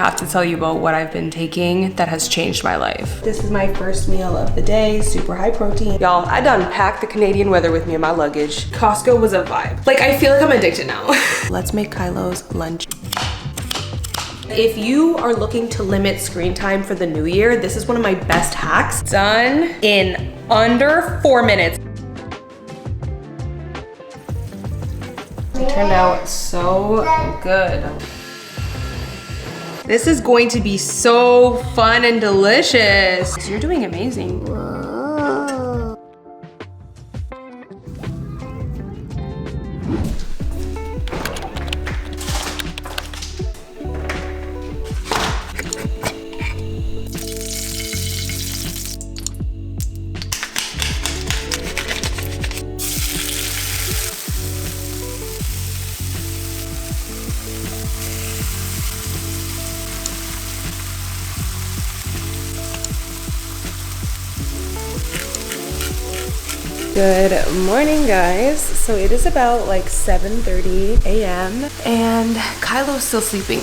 have to tell you about what I've been taking that has changed my life. This is my first meal of the day, super high protein. Y'all, I done packed the Canadian weather with me in my luggage. Costco was a vibe. Like, I feel like I'm addicted now. Let's make Kylo's lunch. If you are looking to limit screen time for the new year, this is one of my best hacks. Done in under 4 minutes. It turned out so good. This is going to be so fun and delicious. You're doing amazing. Good morning, guys. So it is about like 7:30 a.m. and Kylo's still sleeping.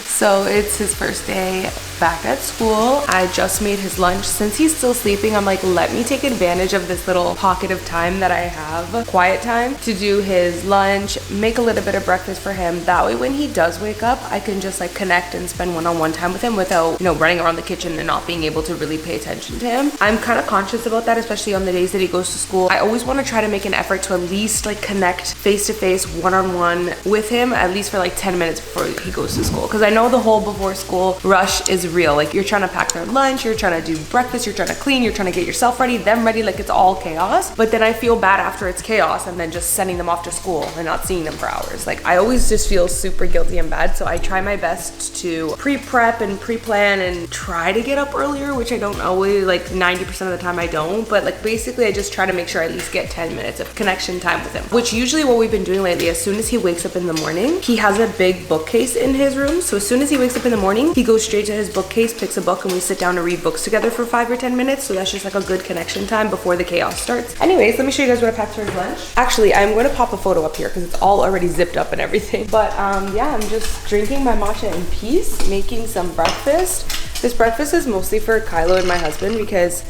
So it's his first day back at school. I just made his lunch. Since he's still sleeping, I'm like, let me take advantage of this little pocket of time that I have, quiet time, to do his lunch, make a little bit of breakfast for him. That way when he does wake up, I can just like connect and spend one-on-one time with him without, you know, running around the kitchen and not being able to really pay attention to him. I'm kind of conscious about that, especially on the days that he goes to school. I always want to try to make an effort to at least like connect face-to-face, one-on-one with him, at least for like 10 minutes before he goes to school. Because I know the whole before school rush is real. Like, you're trying to pack their lunch, you're trying to do breakfast, you're trying to clean, you're trying to get yourself ready, them ready, like it's all chaos. But then I feel bad after it's chaos and then just sending them off to school and not seeing them for hours. Like, I always just feel super guilty and bad. So I try my best to pre-prep and pre-plan and try to get up earlier, which I don't always, like 90% of the time I don't. But like basically I just try to make sure I at least get 10 minutes of connection time with him, which usually what we've been doing lately, as soon as he wakes up in the morning, he has a big bookcase in his room. So as soon as he wakes up in the morning, he goes straight to his bookcase, picks a book, and we sit down to read books together for 5 or 10 minutes. So that's just like a good connection time before the chaos starts. Anyways, let me show you guys what I packed for his lunch. Actually, I'm going to pop a photo up here because it's all already zipped up and everything. But yeah, I'm just drinking my matcha in peace, making some breakfast. This breakfast is mostly for Kylo and my husband because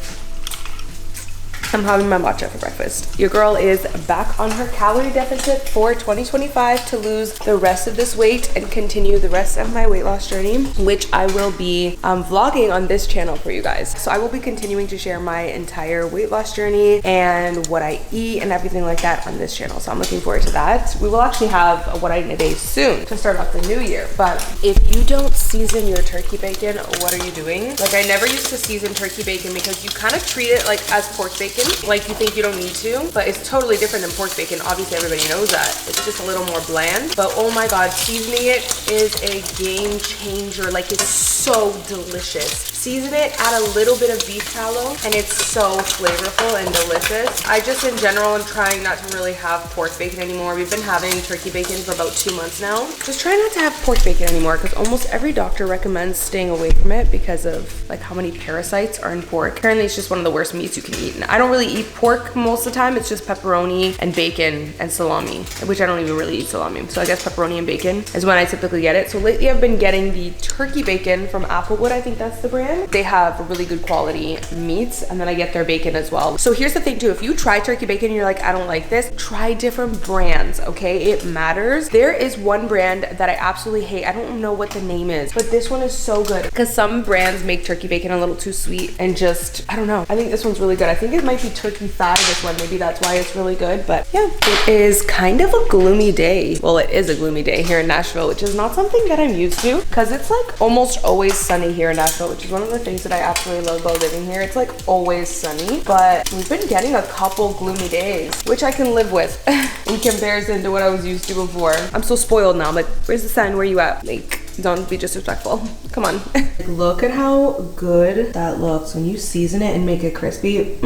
I'm having my matcha for breakfast. Your girl is back on her calorie deficit for 2025 to lose the rest of this weight and continue the rest of my weight loss journey, which I will be vlogging on this channel for you guys. So I will be continuing to share my entire weight loss journey and what I eat and everything like that on this channel. So I'm looking forward to that. We will actually have a what I eat in a day soon to start off the new year. But if you don't season your turkey bacon, what are you doing? Like, I never used to season turkey bacon because you kind of treat it like as pork bacon. Like, you think you don't need to, but it's totally different than pork bacon. Obviously everybody knows that. It's just a little more bland, but oh my god, seasoning it is a game changer. Like, it's so delicious. Season it, add a little bit of beef tallow, and it's so flavorful and delicious. I just in general am trying not to really have pork bacon anymore. We've been having turkey bacon for about 2 months now. Just try not to have pork bacon anymore because almost every doctor recommends staying away from it because of like how many parasites are in pork. Apparently it's just one of the worst meats you can eat. And I don't really eat pork most of the time. It's just pepperoni and bacon and salami, which I don't even really eat salami. So I guess pepperoni and bacon is when I typically get it. So lately I've been getting the turkey bacon from Applewood. I think that's the brand. They have really good quality meats, and then I get their bacon as well. So here's the thing too, if you try turkey bacon and you're like, I don't like this, try different brands, okay? It matters. There is one brand that I absolutely hate. I don't know what the name is, but this one is so good because some brands make turkey bacon a little too sweet and just, I don't know. I think this one's really good. I think it might be turkey thigh, this one. Maybe that's why it's really good, but yeah. It is kind of a gloomy day. Well, it is a gloomy day here in Nashville, which is not something that I'm used to because it's like almost always sunny here in Nashville, which is one of the things that I absolutely love about living here. It's like always sunny, but we've been getting a couple gloomy days, which I can live with in comparison to what I was used to before. I'm so spoiled now. I'm like, where's the sun? Where you at? Like, don't be disrespectful. Come on. Look at how good that looks when you season it and make it crispy.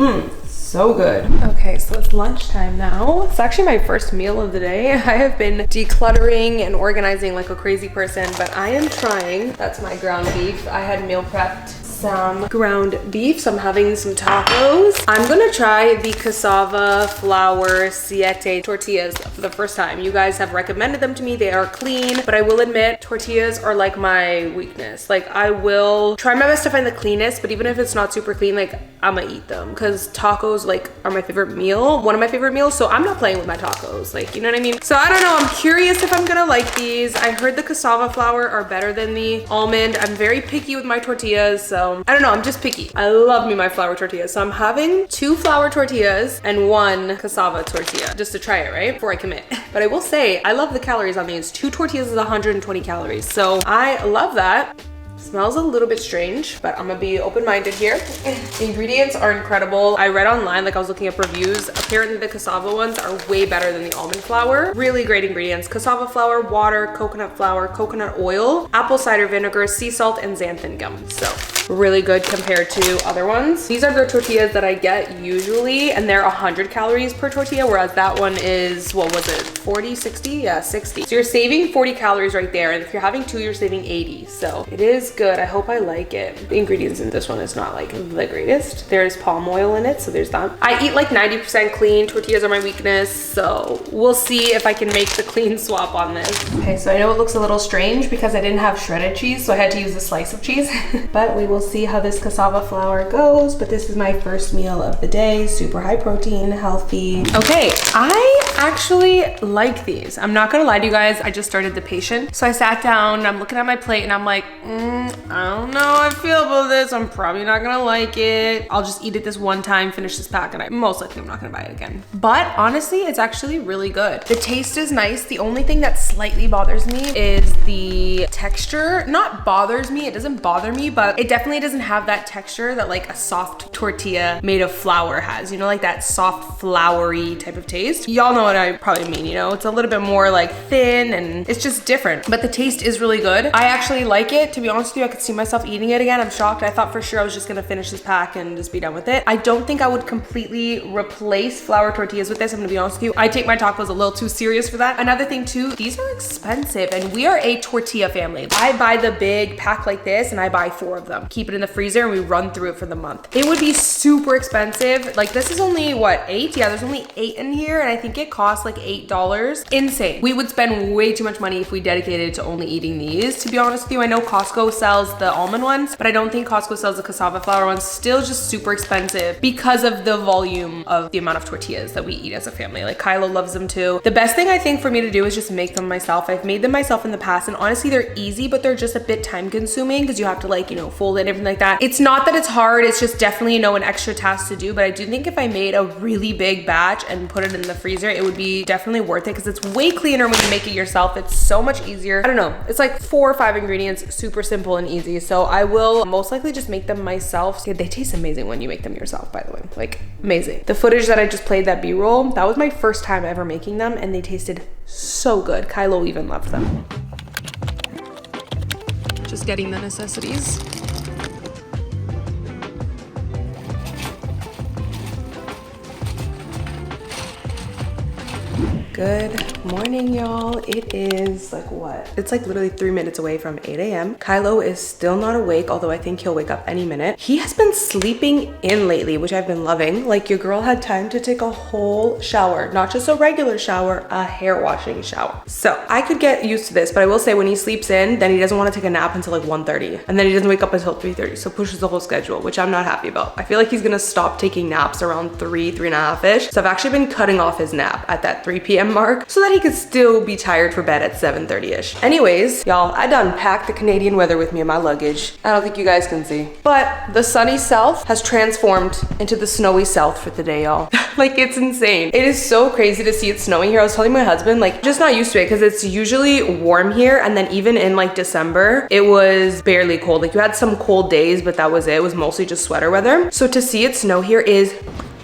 So good. Okay, so it's lunchtime now. It's actually my first meal of the day. I have been decluttering and organizing like a crazy person, but I am trying. That's my ground beef. I had meal prepped some ground beef, so I'm having some tacos. I'm gonna try the cassava flour siete tortillas for the first time. You guys have recommended them to me. They are clean, but I will admit tortillas are like my weakness. Like I will try my best to find the cleanest, but even if it's not super clean, like I'm gonna eat them because tacos like are my favorite meal, one of my favorite meals. So I'm not playing with my tacos, like, you know what I mean? So I don't know, I'm curious if I'm gonna like these. I heard the cassava flour are better than the almond. I'm very picky with my tortillas, so I don't know, I'm just picky. I love me my flour tortillas. So I'm having 2 flour tortillas and 1 cassava tortilla just to try it, right? Before I commit. But I will say, I love the calories on these. 2 tortillas is 120 calories. So I love that. Smells a little bit strange, but I'm gonna be open-minded here. The ingredients are incredible. I read online, like I was looking up reviews. Apparently the cassava ones are way better than the almond flour. Really great ingredients. Cassava flour, water, coconut oil, apple cider vinegar, sea salt, and xanthan gum. So really good compared to other ones. These are the tortillas that I get usually, and they're 100 calories per tortilla, whereas that one is, what was it, 40, 60? Yeah, 60. So you're saving 40 calories right there, and if you're having 2, you're saving 80. So it is good. I hope I like it. The ingredients in this one is not like the greatest. There's palm oil in it, so there's that. I eat like 90% clean. Tortillas are my weakness, so we'll see if I can make the clean swap on this. Okay, so I know it looks a little strange because I didn't have shredded cheese, so I had to use a slice of cheese, but we will see how this cassava flour goes. But this is my first meal of the day. Super high protein, healthy. Okay, I actually like these. I'm not gonna lie to you guys. I just started the patient. So I sat down and I'm looking at my plate and I'm like, I don't know how I feel about this. I'm probably not gonna like it. I'll just eat it this one time, finish this pack, and most likely I'm not gonna buy it again. But honestly, it's actually really good. The taste is nice. The only thing that slightly bothers me is the texture. Not bothers me, it doesn't bother me, but it definitely doesn't have that texture that like a soft tortilla made of flour has. You know, like that soft floury type of taste. Y'all know what I probably mean, you know? It's a little bit more like thin and it's just different, but the taste is really good. I actually like it. To be honest with you, I could see myself eating it again. I'm shocked. I thought for sure I was just gonna finish this pack and just be done with it. I don't think I would completely replace flour tortillas with this. I'm gonna be honest with you. I take my tacos a little too serious for that. Another thing too, these are expensive and we are a tortilla family. I buy the big pack like this and I buy 4 of them. Keep it in the freezer and we run through it for the month. It would be super expensive. Like this is only what, 8? Yeah, there's only 8 in here and I think it costs like $8. Insane. We would spend way too much money if we dedicated to only eating these. To be honest with you, I know Costco sells the almond ones, but I don't think Costco sells the cassava flour ones. Still just super expensive because of the volume of the amount of tortillas that we eat as a family. Like Kylo loves them too. The best thing I think for me to do is just make them myself. I've made them myself in the past and honestly they're easy, but they're just a bit time consuming because you have to like, you know, fold it and everything like that. It's not that it's hard, it's just definitely, you know, an extra task to do, but I do think if I made a really big batch and put it in the freezer, it would be definitely worth it because it's way cleaner when you make it yourself. It's so much easier. I don't know. It's like 4 or 5 ingredients, super simple and easy. So I will most likely just make them myself. They taste amazing when you make them yourself, by the way, like amazing. The footage that I just played, that B-roll, that was my first time ever making them and they tasted so good. Kylo even loved them. Just getting the necessities. Good morning, y'all. It is like what? It's like literally 3 minutes away from 8 a.m. Kylo is still not awake, although I think he'll wake up any minute. He has been sleeping in lately, which I've been loving. Like your girl had time to take a whole shower, not just a regular shower, a hair washing shower. So I could get used to this, but I will say when he sleeps in, then he doesn't want to take a nap until like 1:30, and then he doesn't wake up until 3:30. So pushes the whole schedule, which I'm not happy about. I feel like he's gonna stop taking naps around 3:30ish. So I've actually been cutting off his nap at that 3 p.m. mark so that he could still be tired for bed at 7:30ish. Anyways, y'all, I done packed the Canadian weather with me in my luggage. I don't think you guys can see, but the sunny south has transformed into the snowy south for today, y'all. Like it's insane. It is so crazy to see it snowing here. I was telling my husband, like just not used to it because it's usually warm here, and then even in like December, it was barely cold. Like you had some cold days, but that was it. It was mostly just sweater weather. So to see it snow here is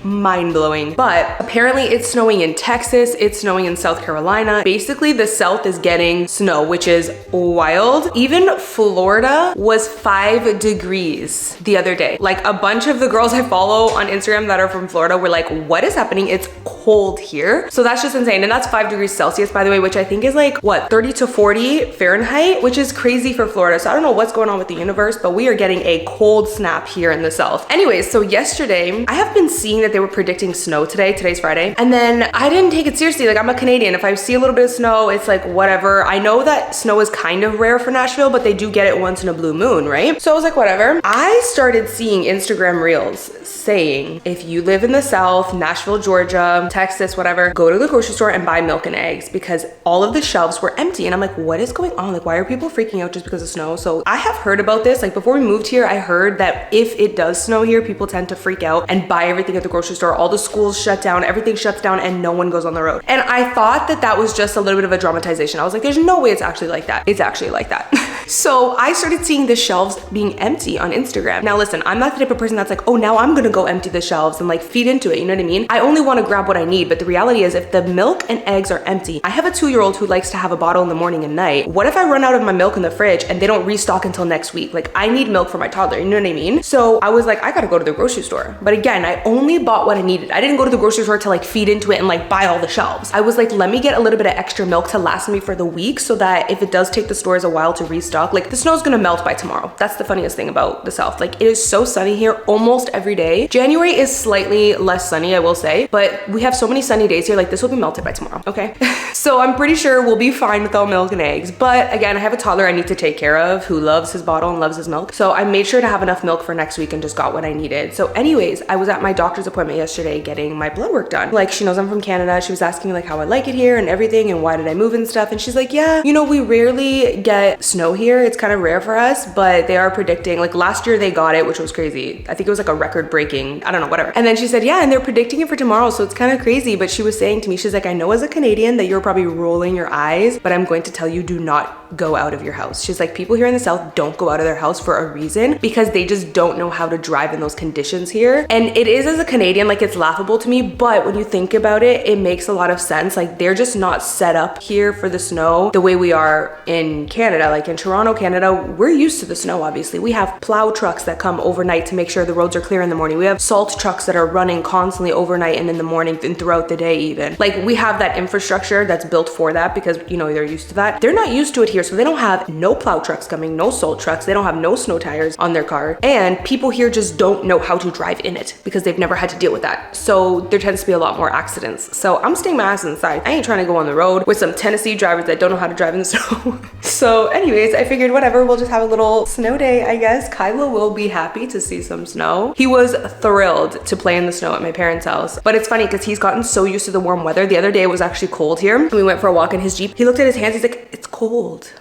mind-blowing. But apparently it's snowing in Texas, it's snowing in South Carolina. Basically the South is getting snow, which is wild. Even Florida was 5 degrees the other day. Like a bunch of the girls I follow on Instagram that are from Florida were like, what is happening? It's cold cold here. So that's just insane. And that's 5 degrees Celsius, by the way, which I think is like, what, 30 to 40 Fahrenheit, which is crazy for Florida. So I don't know what's going on with the universe, but we are getting a cold snap here in the South. Anyways, so yesterday, I have been seeing that they were predicting snow today. Today's Friday. And then I didn't take it seriously. Like, I'm a Canadian. If I see a little bit of snow, it's like, whatever. I know that snow is kind of rare for Nashville, but they do get it once in a blue moon, right? So I was like, whatever. I started seeing Instagram reels saying, if you live in the South, Nashville, Georgia, Texas, whatever, go to the grocery store and buy milk and eggs, because all of the shelves were empty. And I'm like, what is going on? Like, why are people freaking out just because of snow? So I have heard about this. Like, before we moved here, I heard that if it does snow here, people tend to freak out and buy everything at the grocery store. All the schools shut down, everything shuts down, and no one goes on the road. And I thought that that was just a little bit of a dramatization. I was like, there's no way it's actually like that. It's actually like that. So I started seeing the shelves being empty on Instagram. Now listen, I'm not the type of person that's like, oh, now I'm gonna go empty the shelves and like feed into it, you know what I mean? I only wanna grab what I need, but the reality is if the milk and eggs are empty, I have a 2-year-old who likes to have a bottle in the morning and night. What if I run out of my milk in the fridge and they don't restock until next week? Like, I need milk for my toddler, you know what I mean? So I was like, I gotta go to the grocery store. But again, I only bought what I needed. I didn't go to the grocery store to like feed into it and like buy all the shelves. I was like, let me get a little bit of extra milk to last me for the week so that if it does take the stores a while to restock, like the snow's gonna melt by tomorrow. That's the funniest thing about the South. Like, it is so sunny here almost every day. January is slightly less sunny, I will say, but we have so many sunny days here. Like, this will be melted by tomorrow, okay? So I'm pretty sure we'll be fine without milk and eggs. But again, I have a toddler I need to take care of who loves his bottle and loves his milk. So I made sure to have enough milk for next week and just got what I needed. So anyways, I was at my doctor's appointment yesterday getting my blood work done. Like, she knows I'm from Canada. She was asking me like how I like it here and everything and why did I move and stuff. And she's like, yeah, you know, we rarely get snow here. It's kind of rare for us, but they are predicting, like last year they got it, which was crazy. I think it was like a record breaking, I don't know, whatever. And then she said, yeah, and they're predicting it for tomorrow. So it's kind of crazy. But she was saying to me, she's like, I know as a Canadian that you're probably rolling your eyes, but I'm going to tell you, do not go out of your house. She's like, people here in the South don't go out of their house for a reason because they just don't know how to drive in those conditions here. And it is, as a Canadian, like, it's laughable to me, but when you think about it, it makes a lot of sense. Like, they're just not set up here for the snow the way we are in Canada. Like in Toronto, Canada, we're used to the snow, obviously. We have plow trucks that come overnight to make sure the roads are clear in the morning. We have salt trucks that are running constantly overnight and in the morning and throughout the day even. Like, we have that infrastructure that's built for that because, you know, they're used to that. They're not used to it here, so they don't have no plow trucks coming, no salt trucks. They don't have no snow tires on their car. And people here just don't know how to drive in it because they've never had to deal with that. So there tends to be a lot more accidents. So I'm staying my ass inside. I ain't trying to go on the road with some Tennessee drivers that don't know how to drive in the snow. So anyways, I figured whatever, we'll just have a little snow day, I guess. Kylo will be happy to see some snow. He was thrilled to play in the snow at my parents' house. But it's funny because he's gotten so used to the warm weather. The other day it was actually cold here. And we went for a walk in his Jeep. He looked at his hands, he's like, it's cold.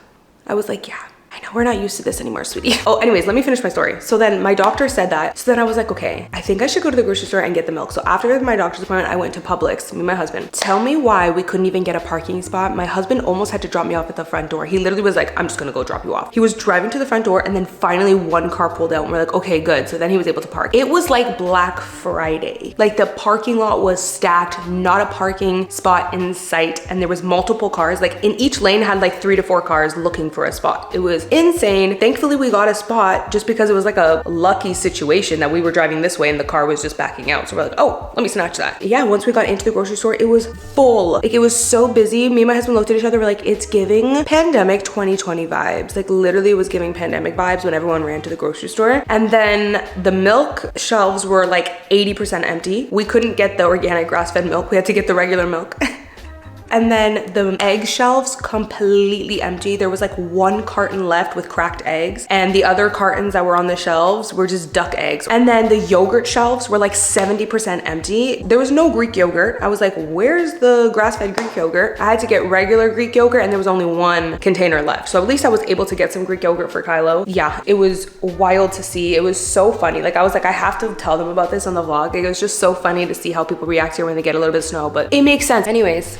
I was like, yeah, I know we're not used to this anymore, sweetie. Oh, anyways, let me finish my story. So then my doctor said that. So then I was like, okay, I think I should go to the grocery store and get the milk. So after my doctor's appointment, I went to Publix, me and my husband. Tell me why we couldn't even get a parking spot. My husband almost had to drop me off at the front door. He literally was like, I'm just gonna go drop you off. He was driving to the front door and then finally one car pulled out and we're like, okay, good. So then he was able to park. It was like Black Friday. Like, the parking lot was stacked, not a parking spot in sight. And there was multiple cars. Like, in each lane had like 3 to 4 cars looking for a spot. It was insane. Thankfully, we got a spot just because it was like a lucky situation that we were driving this way and the car was just backing out. So we're like, oh, let me snatch that. Yeah, once we got into the grocery store, it was full. Like, it was so busy. Me and my husband looked at each other, we're like, it's giving pandemic 2020 vibes. Like, literally it was giving pandemic vibes when everyone ran to the grocery store. And then the milk shelves were like 80% empty. We couldn't get the organic grass-fed milk. We had to get the regular milk. And then the egg shelves completely empty. There was like 1 carton left with cracked eggs, and the other cartons that were on the shelves were just duck eggs. And then the yogurt shelves were like 70% empty. There was no Greek yogurt. I was like, where's the grass-fed Greek yogurt? I had to get regular Greek yogurt and there was only 1 container left. So at least I was able to get some Greek yogurt for Kylo. Yeah, it was wild to see. It was so funny. Like, I was like, I have to tell them about this on the vlog. Like, it was just so funny to see how people react here when they get a little bit of snow, but it makes sense. Anyways,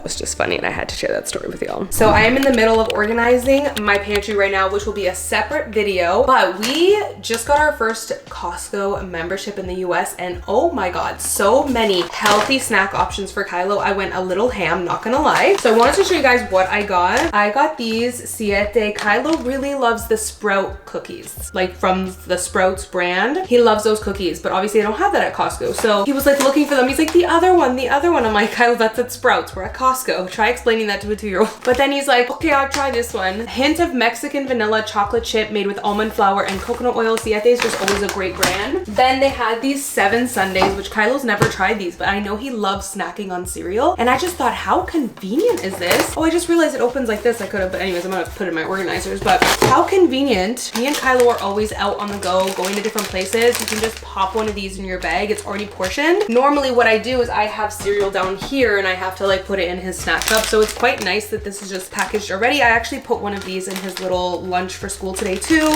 That was just funny and I had to share that story with y'all. So I am in the middle of organizing my pantry right now, which will be a separate video, but we just got our first Costco membership in the US and oh my God, so many healthy snack options for Kylo. I went a little ham, not gonna lie. So I wanted to show you guys what I got. I got these Siete. Kylo really loves the Sprout cookies, like from the Sprouts brand. He loves those cookies, but obviously I don't have that at Costco. So he was like looking for them. He's like, the other one. I'm like, Kylo, that's at Sprouts. We're at Costco. Try explaining that to a 2-year-old. But then he's like, okay, I'll try this one. Hint of Mexican vanilla chocolate chip made with almond flour and coconut oil. Siete is just always a great brand. Then they had these 7 sundaes, which Kylo's never tried these, but I know he loves snacking on cereal. And I just thought, how convenient is this? Oh, I just realized it opens like this. I could have, but anyways, I'm gonna put it in my organizers. But how convenient. Me and Kylo are always out on the go, going to different places. You can just pop one of these in your bag. It's already portioned. Normally what I do is I have cereal down here and I have to like put it in his snack cup. So it's quite nice that this is just packaged already. I actually put one of these in his little lunch for school today too.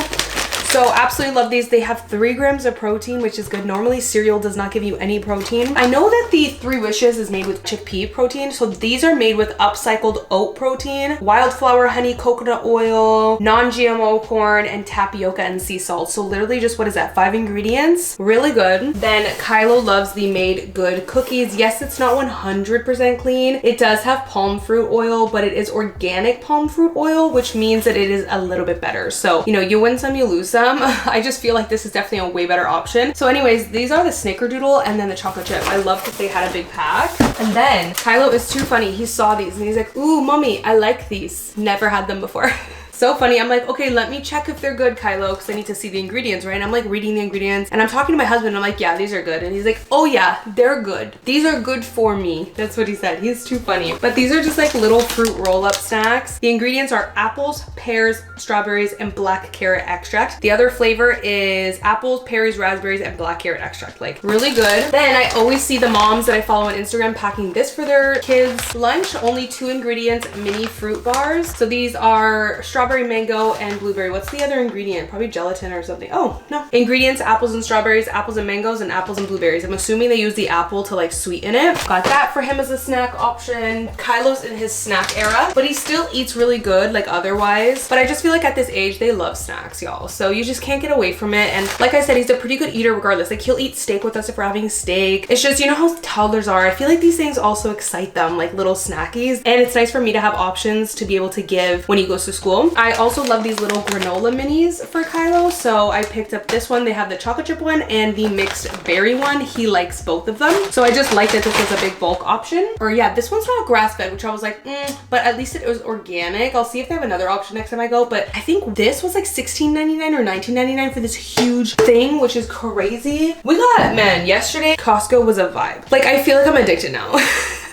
So absolutely love these. They have 3 grams of protein, which is good. Normally cereal does not give you any protein. I know that the 3 Wishes is made with chickpea protein. So these are made with upcycled oat protein, wildflower, honey, coconut oil, non-GMO corn, and tapioca and sea salt. So literally just, what is that, 5 ingredients? Really good. Then Kylo loves the Made Good cookies. Yes, it's not 100% clean. It does have palm fruit oil, but it is organic palm fruit oil, which means that it is a little bit better. So, you know, you win some, you lose some. I just feel like this is definitely a way better option. So anyways, these are the snickerdoodle and then the chocolate chip. I love that they had a big pack. And then Kylo is too funny. He saw these and he's like, ooh, mommy, I like these. Never had them before. So funny. I'm like, okay, let me check if they're good, Kylo, because I need to see the ingredients, right? And I'm like reading the ingredients and I'm talking to my husband. I'm like, yeah, these are good. And he's like, oh yeah, they're good. These are good for me. That's what he said. He's too funny. But these are just like little fruit roll-up snacks. The ingredients are apples, pears, strawberries, and black carrot extract. The other flavor is apples, pears, raspberries, and black carrot extract. Like really good. Then I always see the moms that I follow on Instagram packing this for their kids' lunch. Only 2 ingredients, mini fruit bars. So these are strawberry, mango, and blueberry. What's the other ingredient? Probably gelatin or something. Oh, no. Ingredients, apples and strawberries, apples and mangoes, and apples and blueberries. I'm assuming they use the apple to like sweeten it. Got that for him as a snack option. Kylo's in his snack era, but he still eats really good like otherwise. But I just feel like at this age, they love snacks, y'all. So you just can't get away from it. And like I said, he's a pretty good eater regardless. Like he'll eat steak with us if we're having steak. It's just, you know how toddlers are. I feel like these things also excite them, like little snackies. And it's nice for me to have options to be able to give when he goes to school. I also love these little granola minis for Kylo. So I picked up this one. They have the chocolate chip one and the mixed berry one. He likes both of them. So I just like that this was a big bulk option. Or yeah, this one's not grass fed, which I was like, but at least it was organic. I'll see if they have another option next time I go. But I think this was like $16.99 or $19.99 for this huge thing, which is crazy. We got, man, yesterday Costco was a vibe. Like I feel like I'm addicted now.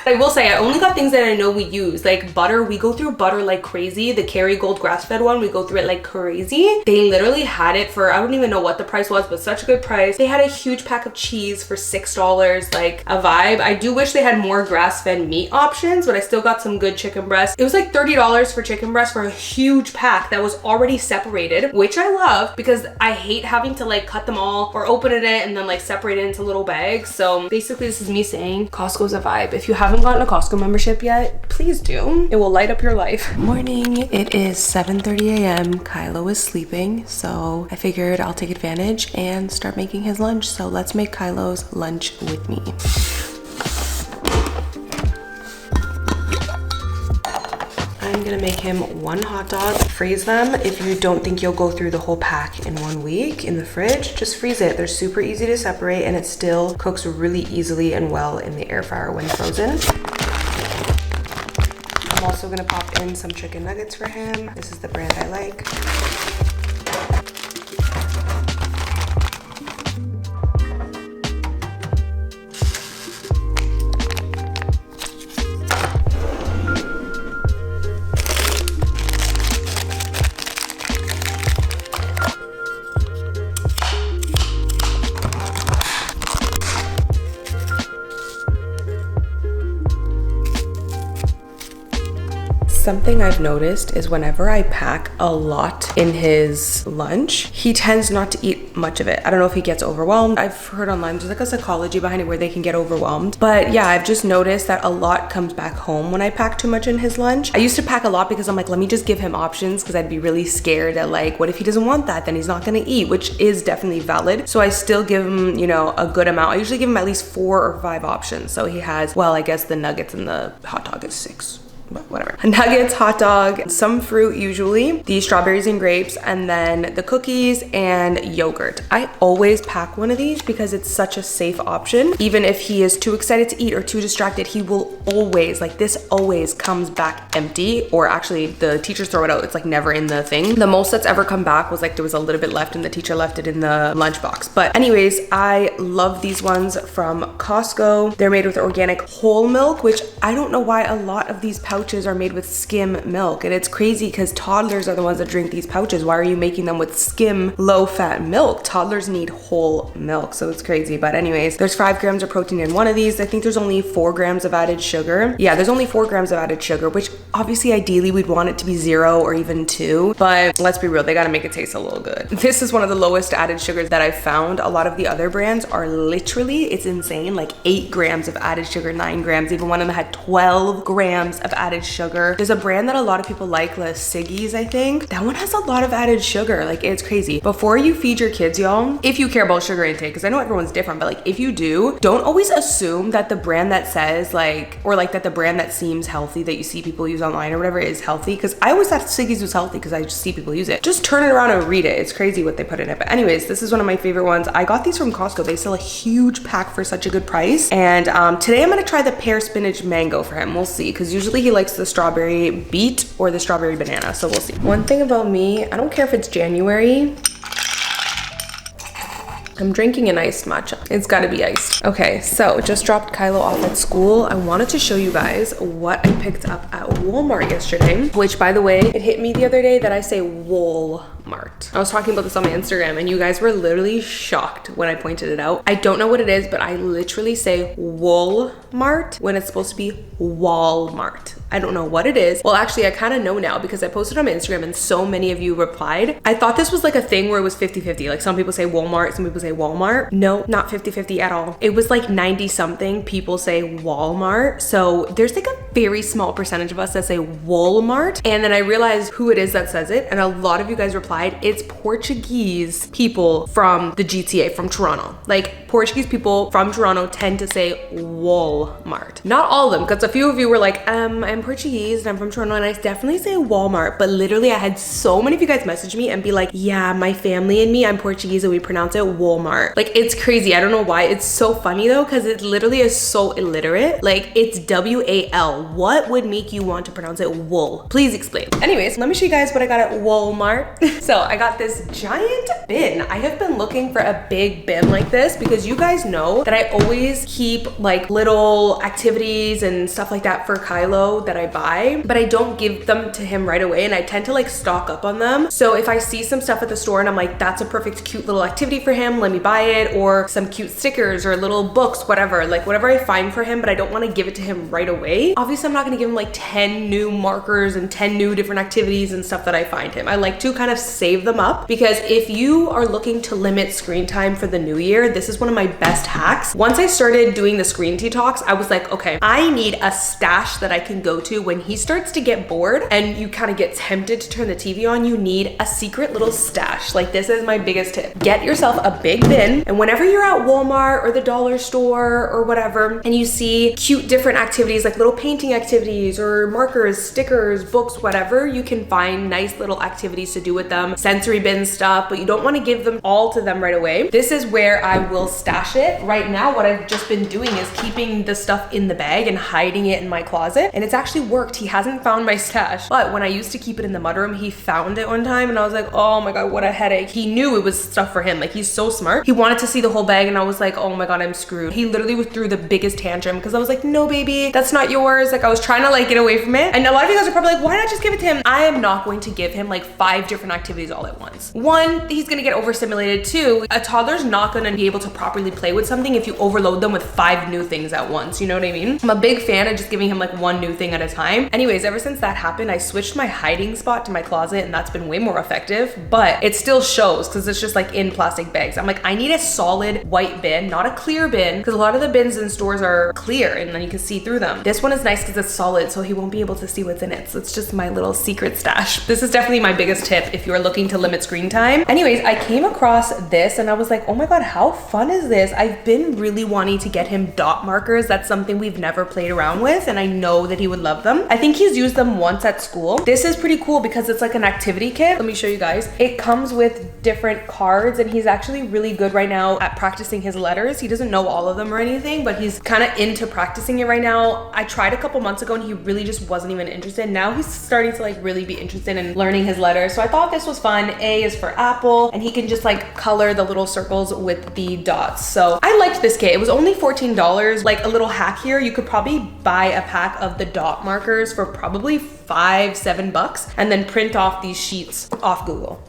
I will say I only got things that I know we use, like butter. We go through butter like crazy. The Kerrygold grass-fed one, we go through it like crazy. They literally had it for, I don't even know what the price was, but such a good price. They had a huge pack of cheese for $6, like a vibe. I do wish they had more grass-fed meat options, but I still got some good chicken breast. It was like $30 for chicken breast for a huge pack that was already separated, which I love because I hate having to like cut them all or open it and then like separate it into little bags. So basically this is me saying Costco's a vibe. If you haven't gotten a Costco membership yet, please do. It will light up your life. Morning. It is 7:30 a.m. Kylo is sleeping, so I figured I'll take advantage and start making his lunch. So let's make Kylo's lunch with me. I'm gonna make him 1 hot dog, freeze them. If you don't think you'll go through the whole pack in 1 week in the fridge, just freeze it. They're super easy to separate and it still cooks really easily and well in the air fryer when frozen. I'm also gonna pop in some chicken nuggets for him. This is the brand I like. something I've noticed is whenever I pack a lot in his lunch, he tends not to eat much of it. I don't know if he gets overwhelmed. I've heard online there's like a psychology behind it where they can get overwhelmed. But yeah, I've just noticed that a lot comes back home when I pack too much in his lunch. I used to pack a lot because I'm like, let me just give him options, because I'd be really scared that like, what if he doesn't want that? Then he's not gonna eat, which is definitely valid. So I still give him, you know, a good amount. I usually give him at least 4 or 5 options. So he has, well, I guess the nuggets and the hot dog is 6. But whatever. Nuggets, hot dog, some fruit usually, the strawberries and grapes, and then the cookies and yogurt. I always pack one of these because it's such a safe option. Even if he is too excited to eat or too distracted, he will always, like this always comes back empty, or actually the teachers throw it out. It's like never in the thing. The most that's ever come back was like there was a little bit left and the teacher left it in the lunchbox. But anyways, I love these ones from Costco. They're made with organic whole milk, which I don't know why a lot of these pouches are made with skim milk, and it's crazy because toddlers are the ones that drink these pouches. Why are you making them with skim low-fat milk? Toddlers need whole milk, so it's crazy. But anyways, there's 5 grams of protein in one of these. I think there's only 4 grams of added sugar. Yeah, there's only 4 grams of added sugar, which obviously ideally we'd want it to be 0 or even 2, but let's be real, they gotta make it taste a little good. This is one of the lowest added sugars that I've found. A lot of the other brands are literally, it's insane, like 8 grams of added sugar, 9 grams, even one of them had 12 grams of added sugar. There's a brand that a lot of people like, Siggy's, I think. That one has a lot of added sugar. Like, it's crazy. Before you feed your kids, y'all, if you care about sugar intake, because I know everyone's different, but like if you do, don't always assume that the brand that says like, or like that the brand that seems healthy that you see people use online or whatever is healthy. Because I always thought Siggy's was healthy because I just see people use it. Just turn it around and read it. It's crazy what they put in it. But anyways, this is one of my favorite ones. I got these from Costco. They sell a huge pack for such a good price. And today I'm gonna try the pear spinach mango for him. We'll see, because usually he likes the strawberry beet or the strawberry banana, so we'll see. One thing about me, I don't care if it's January, I'm drinking an iced matcha. It's gotta be iced. Okay, so just dropped Kylo off at school. I wanted to show you guys what I picked up at Walmart yesterday, which by the way, it hit me the other day that I say Walmart. I was talking about this on my Instagram and you guys were literally shocked when I pointed it out. I don't know what it is, but I literally say Walmart when it's supposed to be Walmart. I don't know what it is. Well, actually, I kind of know now because I posted on my Instagram and so many of you replied. I thought this was like a thing where it was 50-50. Like some people say Walmart, some people say Walmart. No, not 50-50 at all. It was like 90 something people say Walmart. So there's like a very small percentage of us that say Walmart. And then I realized who it is that says it. And a lot of you guys replied, it's Portuguese people from the GTA, from Toronto. Like Portuguese people from Toronto tend to say Walmart. Not all of them, because a few of you were like, I'm Portuguese and I'm from Toronto and I definitely say Walmart. But literally I had so many of you guys message me and be like, yeah, my family and me, I'm Portuguese and we pronounce it Walmart. Like it's crazy. I don't know why. It's so funny though, because it literally is so illiterate. Like it's W-A-L. What would make you want to pronounce it wool? Please explain. Anyways, let me show you guys what I got at Walmart. So I got this giant bin. I have been looking for a big bin like this because you guys know that I always keep like little activities and stuff like that for Kylo that I buy, but I don't give them to him right away and I tend to like stock up on them. So if I see some stuff at the store and I'm like, that's a perfect cute little activity for him, let me buy it, or some cute stickers or little books, whatever, like whatever I find for him, but I don't want to give it to him right away. Obviously I'm not going to give him like 10 new markers and 10 new different activities and stuff that I find him. I like to kind of save them up because if you are looking to limit screen time for the new year, this is one of my best hacks. Once I started doing the screen detox, I was like, okay, I need a stash that I can go to when he starts to get bored and you kind of get tempted to turn the TV on. You need a secret little stash. Like this is my biggest tip. Get yourself a big bin, and whenever you're at Walmart or the dollar store or whatever and you see cute different activities like little painting activities or markers, stickers, books, whatever, you can find nice little activities to do with them, sensory bin stuff, but you don't want to give them all to them right away. This is where I will stash it. Right now what I've just been doing is keeping the stuff in the bag and hiding it in my closet, and it's actually worked. He hasn't found my stash, but when I used to keep it in the mudroom, he found it one time and I was like, oh my god, what a headache. He knew it was stuff for him. Like he's so smart. He wanted to see the whole bag and I was like, oh my god, I'm screwed. He literally threw the biggest tantrum because I was like, no baby, that's not yours. first. Like I was trying to like get away from it. And a lot of you guys are probably like, why not just give it to him? I am not going to give him like 5 different activities all at once. 1, he's gonna get overstimulated. 2, a toddler's not gonna be able to properly play with something if you overload them with 5 new things at once. You know what I mean? I'm a big fan of just giving him like 1 new thing at a time. Anyways, ever since that happened, I switched my hiding spot to my closet, and that's been way more effective, but it still shows because it's just like in plastic bags. I'm like, I need a solid white bin, not a clear bin, because a lot of the bins in stores are clear and then you can see through them. This one is nice because it's solid, so he won't be able to see what's in it. So it's just my little secret stash. This is definitely my biggest tip if you are looking to limit screen time. Anyways, I came across this and I was like, oh my God, how fun is this? I've been really wanting to get him dot markers. That's something we've never played around with, and I know that he would love them. I think he's used them once at school. This is pretty cool because it's like an activity kit. Let me show you guys. It comes with different cards, and he's actually really good right now at practicing his letters. He doesn't know all of them or anything, but he's kind of into practicing it right now. I tried a couple months ago and he really just wasn't even interested. Now he's starting to like really be interested in learning his letters. So I thought this was fun. A is for apple, and he can just like color the little circles with the dots. So I liked this kit. It was only $14. Like a little hack here, you could probably buy a pack of the dot markers for probably $5-7 and then print off these sheets off Google.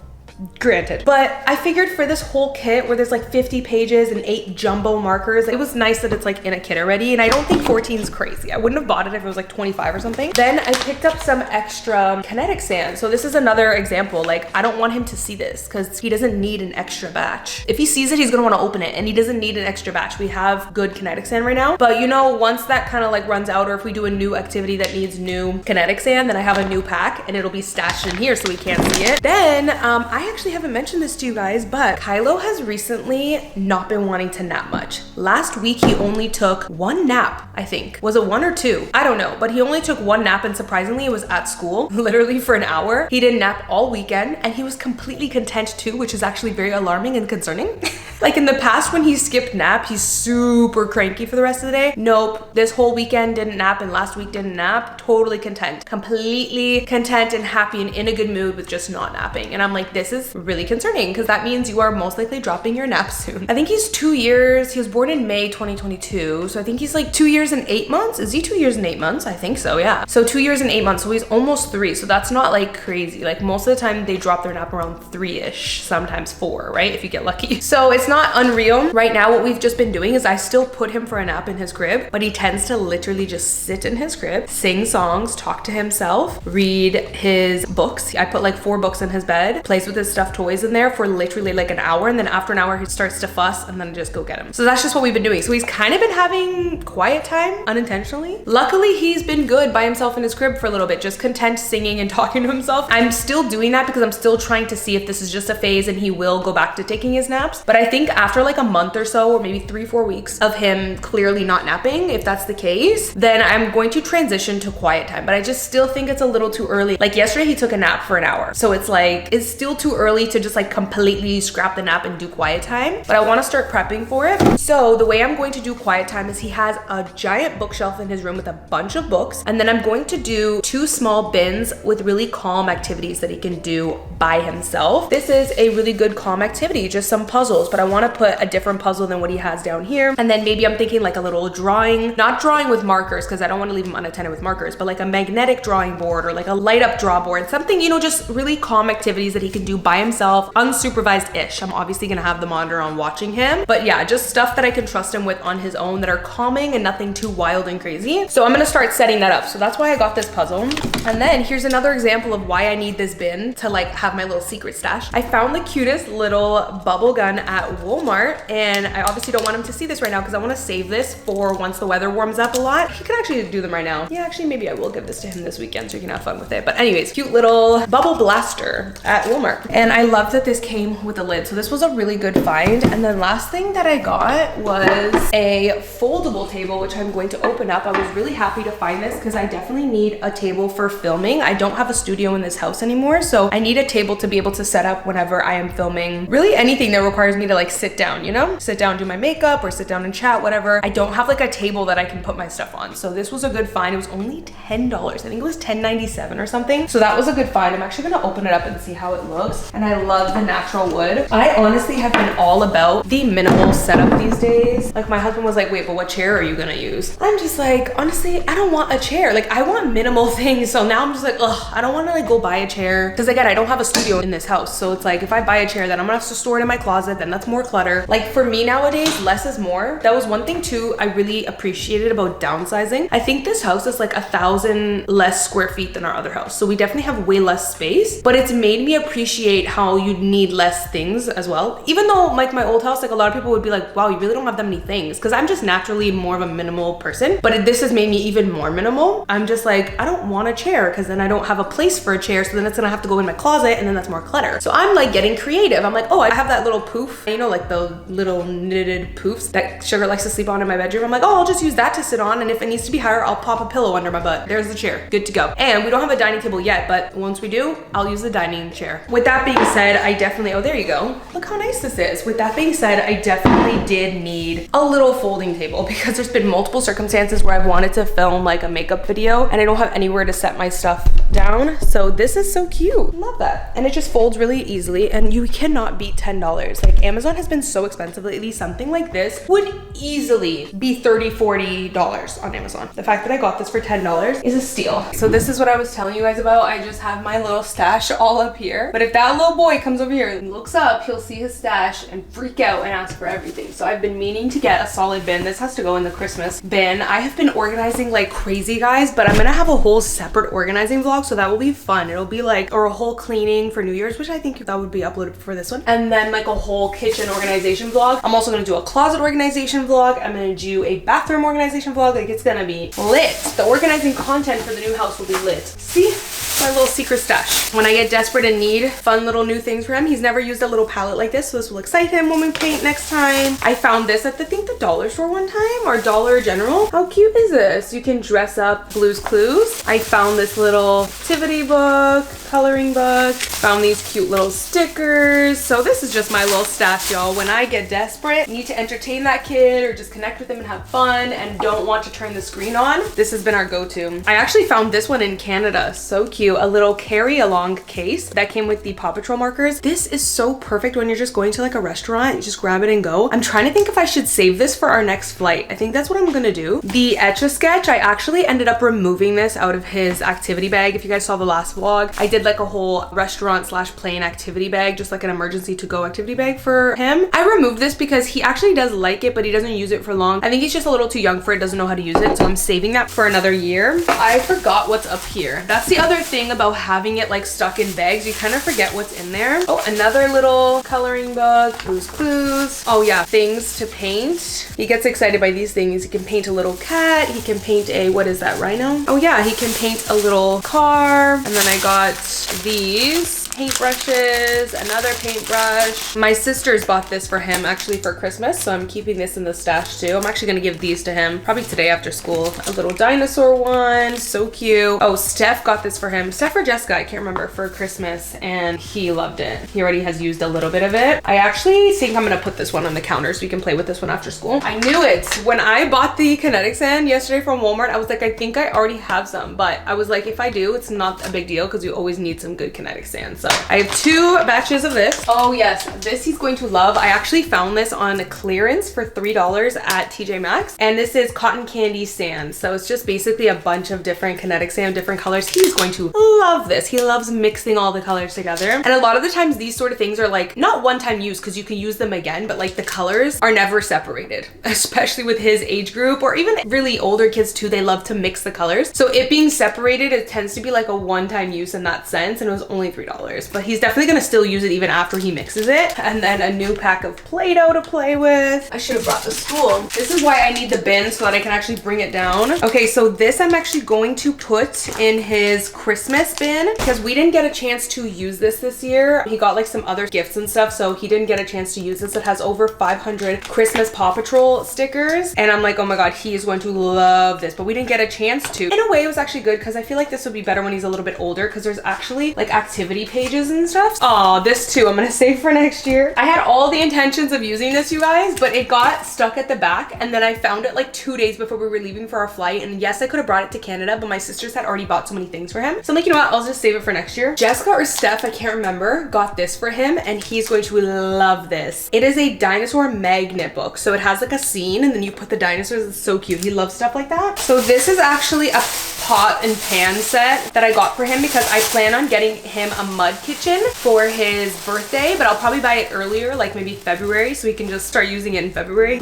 Granted, but I figured for this whole kit where there's like 50 pages and 8 jumbo markers, it was nice that it's like in a kit already, and I don't think 14 is crazy. I wouldn't have bought it if it was like 25 or something. Then I picked up some extra kinetic sand. So this is another example. Like I don't want him to see this because he doesn't need an extra batch. If he sees it, he's gonna want to open it, and he doesn't need an extra batch. We have good kinetic sand right now, but you know, once that kind of like runs out, or if we do a new activity that needs new kinetic sand, then I have a new pack and it'll be stashed in here so we can't see it. Then I actually haven't mentioned this to you guys, but Kylo has recently not been wanting to nap much. Last week he only took 1 nap, I think. Was it 1 or 2? I don't know, but he only took 1 nap, and surprisingly it was at school, literally for an hour. He didn't nap all weekend, and he was completely content too, which is actually very alarming and concerning. Like in the past when he skipped nap, he's super cranky for the rest of the day. Nope, this whole weekend didn't nap and last week didn't nap. Totally content, completely content and happy and in a good mood with just not napping. And I'm like, this is really concerning because that means you are most likely dropping your nap soon. I think he's 2 years. He was born in May 2022. So I think he's like 2 years and 8 months. Is he 2 years and 8 months? I think so, yeah. So 2 years and 8 months. So he's almost 3. So that's not like crazy. Like most of the time they drop their nap around 3-ish, sometimes 4, right? If you get lucky. So it's not unreal. Right now what we've just been doing is I still put him for a nap in his crib, but he tends to literally just sit in his crib, sing songs, talk to himself, read his books. I put like 4 books in his bed, plays with his stuffed toys in there for literally like an hour, and then after an hour he starts to fuss, and then I just go get him. So that's just what we've been doing. So he's kind of been having quiet time unintentionally. Luckily he's been good by himself in his crib for a little bit, just content singing and talking to himself. I'm still doing that because I'm still trying to see if this is just a phase and he will go back to taking his naps. But I think after like a month or so, or maybe 3-4 weeks of him clearly not napping, if that's the case, then I'm going to transition to quiet time. But I just still think it's a little too early. Like yesterday he took a nap for an hour, so it's like it's still too early to just like completely scrap the nap and do quiet time, but I want to start prepping for it. So the way I'm going to do quiet time is he has a giant bookshelf in his room with a bunch of books, and then I'm going to do 2 small bins with really calm activities that he can do by himself. This is a really good calm activity, just some puzzles, but I want to put a different puzzle than what he has down here. And then maybe I'm thinking like a little drawing, not drawing with markers because I don't want to leave him unattended with markers, but like a magnetic drawing board or like a light up draw board, something, you know, just really calm activities that he can do by himself, unsupervised-ish. I'm obviously gonna have the monitor on watching him, but yeah, just stuff that I can trust him with on his own that are calming and nothing too wild and crazy. So I'm gonna start setting that up. So that's why I got this puzzle. And then here's another example of why I need this bin to like have my little secret stash. I found the cutest little bubble gun at Walmart, and I obviously don't want him to see this right now because I want to save this for once the weather warms up a lot. He can actually do them right now. Yeah, actually maybe I will give this to him this weekend so he can have fun with it. But anyways, cute little bubble blaster at Walmart. And I love that this came with a lid. So this was a really good find. And then last thing that I got was a foldable table, which I'm going to open up. I was really happy to find this because I definitely need a table for filming. I don't have a studio in this house anymore, so I need a table to be able to set up whenever I am filming really anything that requires me to like sit down, you know, sit down, do my makeup or sit down and chat, whatever. I don't have like a table that I can put my stuff on. So this was a good find. It was only $10. I think it was $10.97 or something. So that was a good find. I'm actually gonna open it up and see how it looks. pillows. And I love the natural wood. I honestly have been all about the minimal setup these days. Like my husband was like, wait, but what chair are you gonna use? I'm just like, honestly, I don't want a chair. Like I want minimal things. So now I'm just like, ugh, I don't wanna like go buy a chair. Cause again, I don't have a studio in this house. So it's like, if I buy a chair, then I'm gonna have to store it in my closet. Then that's more clutter. Like for me nowadays, less is more. That was one thing too I really appreciated about downsizing. I think this house is like 1,000 less square feet than our other house. So we definitely have way less space, but it's made me appreciate how you need less things as well. Even though like my old house, like a lot of people would be like, wow, you really don't have that many things. Cause I'm just naturally more of a minimal person, but this has made me even more minimal. I'm just like, I don't want a chair because then I don't have a place for a chair. So then it's gonna have to go in my closet and then that's more clutter. So I'm like getting creative. I'm like, oh, I have that little poof, you know, like the little knitted poofs that Sugar likes to sleep on in my bedroom. I'm like, oh, I'll just use that to sit on. And if it needs to be higher, I'll pop a pillow under my butt. There's the chair, good to go. And we don't have a dining table yet, but once we do, I'll use the dining chair. With that being said, I definitely, oh, there you go. Look how nice this is. With that being said, I definitely did need a little folding table because there's been multiple circumstances where I've wanted to film like a makeup video and I don't have anywhere to set my stuff down. So this is so cute. Love that. And it just folds really easily and you cannot beat $10. Like Amazon has been so expensive lately. Something like this would easily be $30, $40 on Amazon. The fact that I got this for $10 is a steal. So this is what I was telling you guys about. I just have my little stash all up here. But if that little boy comes over here and looks up, he'll see his stash and freak out and ask for everything. So I've been meaning to get a solid bin. This has to go in the Christmas bin. I have been organizing like crazy, guys, but I'm gonna have a whole separate organizing vlog. So that will be fun. It'll be like, or a whole cleaning for New Year's, which I think that would be uploaded for this one. And then like a whole kitchen organization vlog. I'm also gonna do a closet organization vlog. I'm gonna do a bathroom organization vlog. Like it's gonna be lit. The organizing content for the new house will be lit. See? My little secret stash. When I get desperate and need fun little new things for him, he's never used a little palette like this, so this will excite him when we paint next time. I found this at I think the dollar store one time, or Dollar General. How cute is this? You can dress up Blue's Clues. I found this little activity book, coloring book. Found these cute little stickers. So this is just my little stash, y'all. When I get desperate, need to entertain that kid or just connect with him and have fun and don't want to turn the screen on, this has been our go-to. I actually found this one in Canada. So cute. A little carry-along case that came with the Paw Patrol markers. This is so perfect when you're just going to like a restaurant. You just grab it and go. I'm trying to think if I should save this for our next flight. I think that's what I'm gonna do. The Etch-a-Sketch, I actually ended up removing this out of his activity bag. If you guys saw the last vlog, I did like a whole restaurant / plane activity bag, just like an emergency to-go activity bag for him. I removed this because he actually does like it, but he doesn't use it for long. I think he's just a little too young for it, doesn't know how to use it. So I'm saving that for another year. I forgot what's up here. That's the other thing about having it like stuck in bags. You kind of forget what's in there. Oh, another little coloring book, Blue's Clues. Oh yeah, things to paint. He gets excited by these things. He can paint a little cat. He can paint a, what is that, rhino? Oh yeah, he can paint a little car. And then I got these paintbrushes, another paintbrush. My sisters bought this for him actually for Christmas, so I'm keeping this in the stash too. I'm actually gonna give these to him probably today after school. A little dinosaur one, so cute. Oh, Steph got this for him. Steph or Jessica, I can't remember, for Christmas, and he loved it. He already has used a little bit of it. I actually think I'm gonna put this one on the counter so you can play with this one after school. I knew it. When I bought the kinetic sand yesterday from Walmart, I was like, I think I already have some, but I was like, if I do, it's not a big deal because you always need some good kinetic sand. So I have 2 batches of this. Oh yes, this he's going to love. I actually found this on clearance for $3 at TJ Maxx, and this is cotton candy sand. So it's just basically a bunch of different kinetic sand, different colors. He's going to love this. He loves mixing all the colors together. And a lot of the times these sort of things are like not one-time use because you can use them again, but like the colors are never separated, especially with his age group or even really older kids too. They love to mix the colors. So it being separated, it tends to be like a one-time use in that sense, and it was only $3. But he's definitely gonna still use it even after he mixes it. And then a new pack of Play-Doh to play with. I should have brought the spool. This is why I need the bin so that I can actually bring it down. Okay, so this I'm actually going to put in his Christmas bin because we didn't get a chance to use this year. He got like some other gifts and stuff, so he didn't get a chance to use this. It has over 500 Christmas Paw Patrol stickers, and I'm like, oh my god, he is going to love this, but we didn't get a chance to. In a way, it was actually good because I feel like this would be better when he's a little bit older because there's actually like activity pages pages and stuff. Oh, this too, I'm gonna save for next year. I had all the intentions of using this, you guys, but it got stuck at the back, and then I found it like 2 days before we were leaving for our flight. And yes, I could have brought it to Canada, but my sisters had already bought so many things for him. So I'm like, you know what, I'll just save it for next year. Jessica or Steph, I can't remember, got this for him, and he's going to love this. It is a dinosaur magnet book. So it has like a scene, and then you put the dinosaurs. It's so cute. He loves stuff like that. So this is actually a pot and pan set that I got for him because I plan on getting him a mud kitchen for his birthday, but I'll probably buy it earlier, like maybe February, so we can just start using it in February.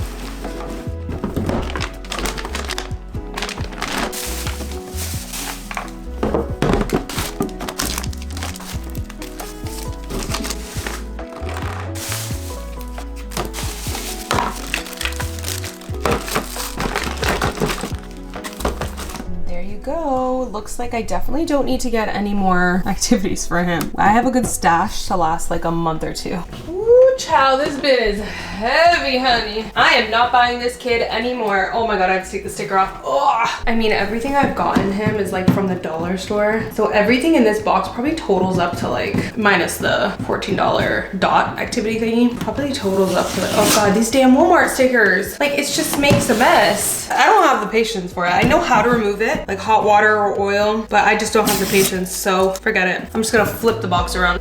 Go. Looks like I definitely don't need to get any more activities for him. I have a good stash to last like a month or two. Ooh, child, this bit is heavy, honey. I am not buying this kid anymore. Oh my god, I have to take the sticker off. Oh, I mean, everything I've gotten him is like from the dollar store. So everything in this box probably totals up to like, minus the $14 dot activity thingy, probably totals up to like, oh god, these damn Walmart stickers. Like, it just makes a mess. I don't have the patience for it. I know how to remove it, like hot water or oil, but I just don't have the patience, so forget it. I'm just gonna flip the box around.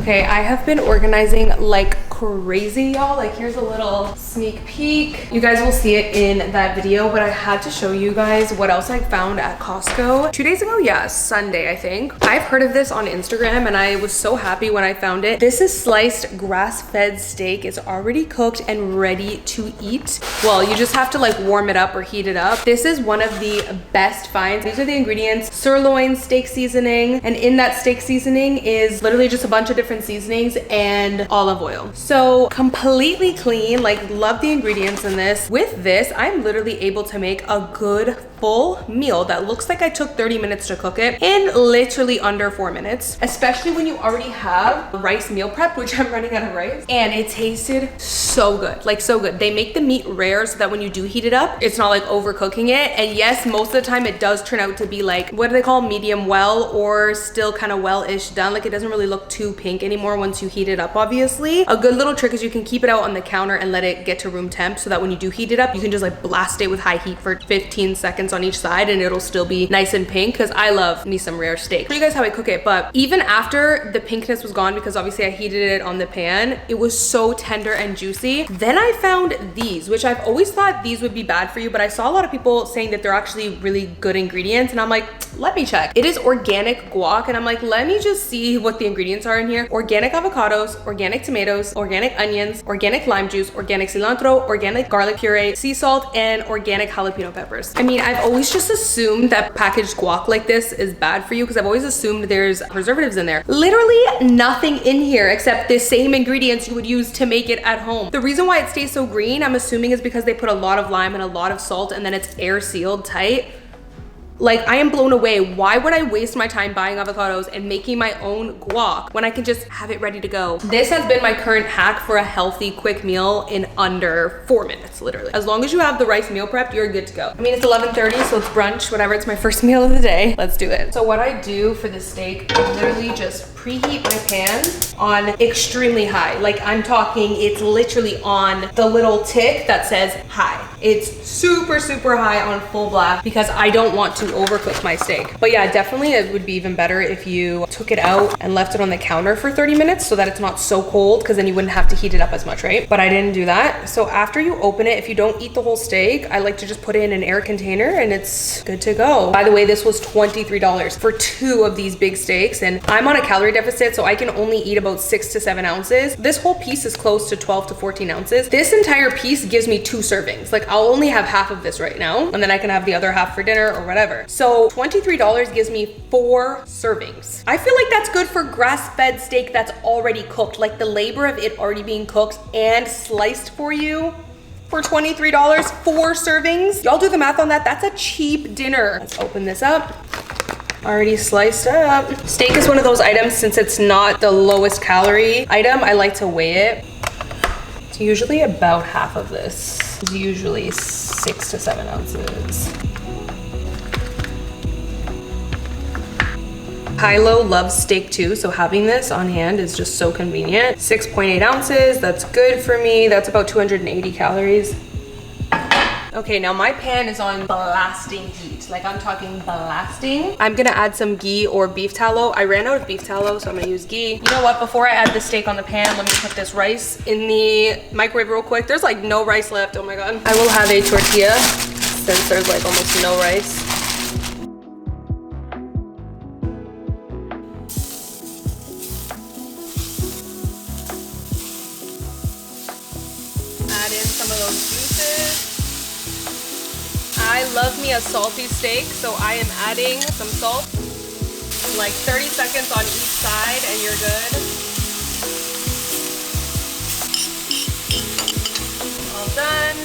Okay, I have been organizing like crazy, y'all. Like, here's a little sneak peek. You guys will see it in that video, but I had to show you guys what else I found at Costco 2 days ago. Yeah, Sunday, I think. I've heard of this on Instagram, and I was so happy when I found it. This is sliced grass-fed steak. It's already cooked and ready to eat. Well, you just have to like warm it up or heat it up. This is one of the best finds. These are the ingredients: sirloin steak seasoning, and in that steak seasoning is literally just a bunch of different seasonings and olive oil. So completely clean, like love the ingredients in this. With this, I'm literally able to make a good full meal that looks like I took 30 minutes to cook it in literally under 4 minutes, especially when you already have rice meal prep, which I'm running out of rice, and it tasted so good, like so good. They make the meat rare so that when you do heat it up, it's not like overcooking it. And yes, most of the time it does turn out to be like, what do they call, medium well, or still kind of well-ish done. Like, it doesn't really look too pink anymore once you heat it up, obviously. A good little trick is you can keep it out on the counter and let it get to room temp so that when you do heat it up, you can just like blast it with high heat for 15 seconds on each side and it'll still be nice and pink, because I love me some rare steak. I'll show you guys how I cook it, but even after the pinkness was gone, because obviously I heated it on the pan, it was so tender and juicy. Then I found these, which I've always thought these would be bad for you, but I saw a lot of people saying that they're actually really good ingredients, and I'm like, let me check. It is organic guac, and I'm like, let me just see what the ingredients are in here. Organic avocados, organic tomatoes, organic onions, organic lime juice, organic cilantro, organic garlic puree, sea salt, and organic jalapeno peppers. I mean, I've always just assumed that packaged guac like this is bad for you, because I've always assumed there's preservatives in there. Literally nothing in here except the same ingredients you would use to make it at home. The reason why it stays so green, I'm assuming, is because they put a lot of lime and a lot of salt, and then it's air sealed tight. Like, I am blown away. Why would I waste my time buying avocados and making my own guac when I can just have it ready to go? This has been my current hack for a healthy, quick meal in under 4 minutes, literally. As long as you have the rice meal prepped, you're good to go. I mean, it's 11:30, so it's brunch, whatever. It's my first meal of the day. Let's do it. So what I do for the steak is literally just preheat my pan on extremely high. Like, I'm talking, it's literally on the little tick that says high. It's super, super high on full blast because I don't want to overcook my steak. But yeah, definitely it would be even better if you took it out and left it on the counter for 30 minutes so that it's not so cold, because then you wouldn't have to heat it up as much, right? But I didn't do that. So after you open it, if you don't eat the whole steak, I like to just put it in an air container and it's good to go. By the way, this was $23 for 2 of these big steaks, and I'm on a calorie deficit, so I can only eat about 6 to 7 ounces. This whole piece is close to 12 to 14 ounces. This entire piece gives me 2 servings. Like, I'll only have half of this right now, and then I can have the other half for dinner or whatever. So $23 gives me 4 servings. I feel like that's good for grass-fed steak that's already cooked. Like, the labor of it already being cooked and sliced for you for $23, 4 servings. Y'all do the math on that. That's a cheap dinner. Let's open this up. Already sliced up. Steak is one of those items, since it's not the lowest calorie item, I like to weigh it. It's usually about half of this. It's usually 6 to 7 ounces. Kylo loves steak too, so having this on hand is just so convenient. 6.8 ounces, that's good for me. That's about 280 calories. Okay, now my pan is on blasting heat. Like, I'm talking blasting. I'm gonna add some ghee or beef tallow. I ran out of beef tallow, so I'm gonna use ghee. You know what, before I add the steak on the pan, let me put this rice in the microwave real quick. There's like no rice left, oh my God. I will have a tortilla since there's like almost no rice. Add in some of those juices. I love me a salty steak, so I am adding some salt. Like 30 seconds on each side and you're good. All done.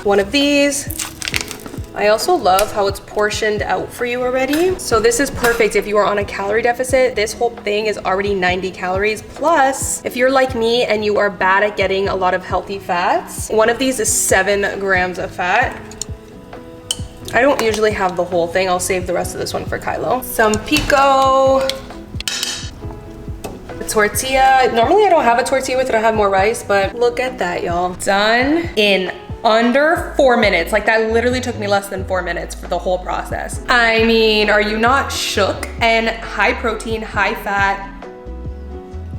One of these. I also love how it's portioned out for you already. So this is perfect if you are on a calorie deficit. This whole thing is already 90 calories. Plus, if you're like me and you are bad at getting a lot of healthy fats, one of these is 7 grams of fat. I don't usually have the whole thing. I'll save the rest of this one for Kylo. Some pico. A tortilla. Normally I don't have a tortilla with it. I have more rice, but look at that, y'all. Done in under 4 minutes. Like, that literally took me less than 4 minutes for the whole process. I mean, are you not shook? And high protein, high fat.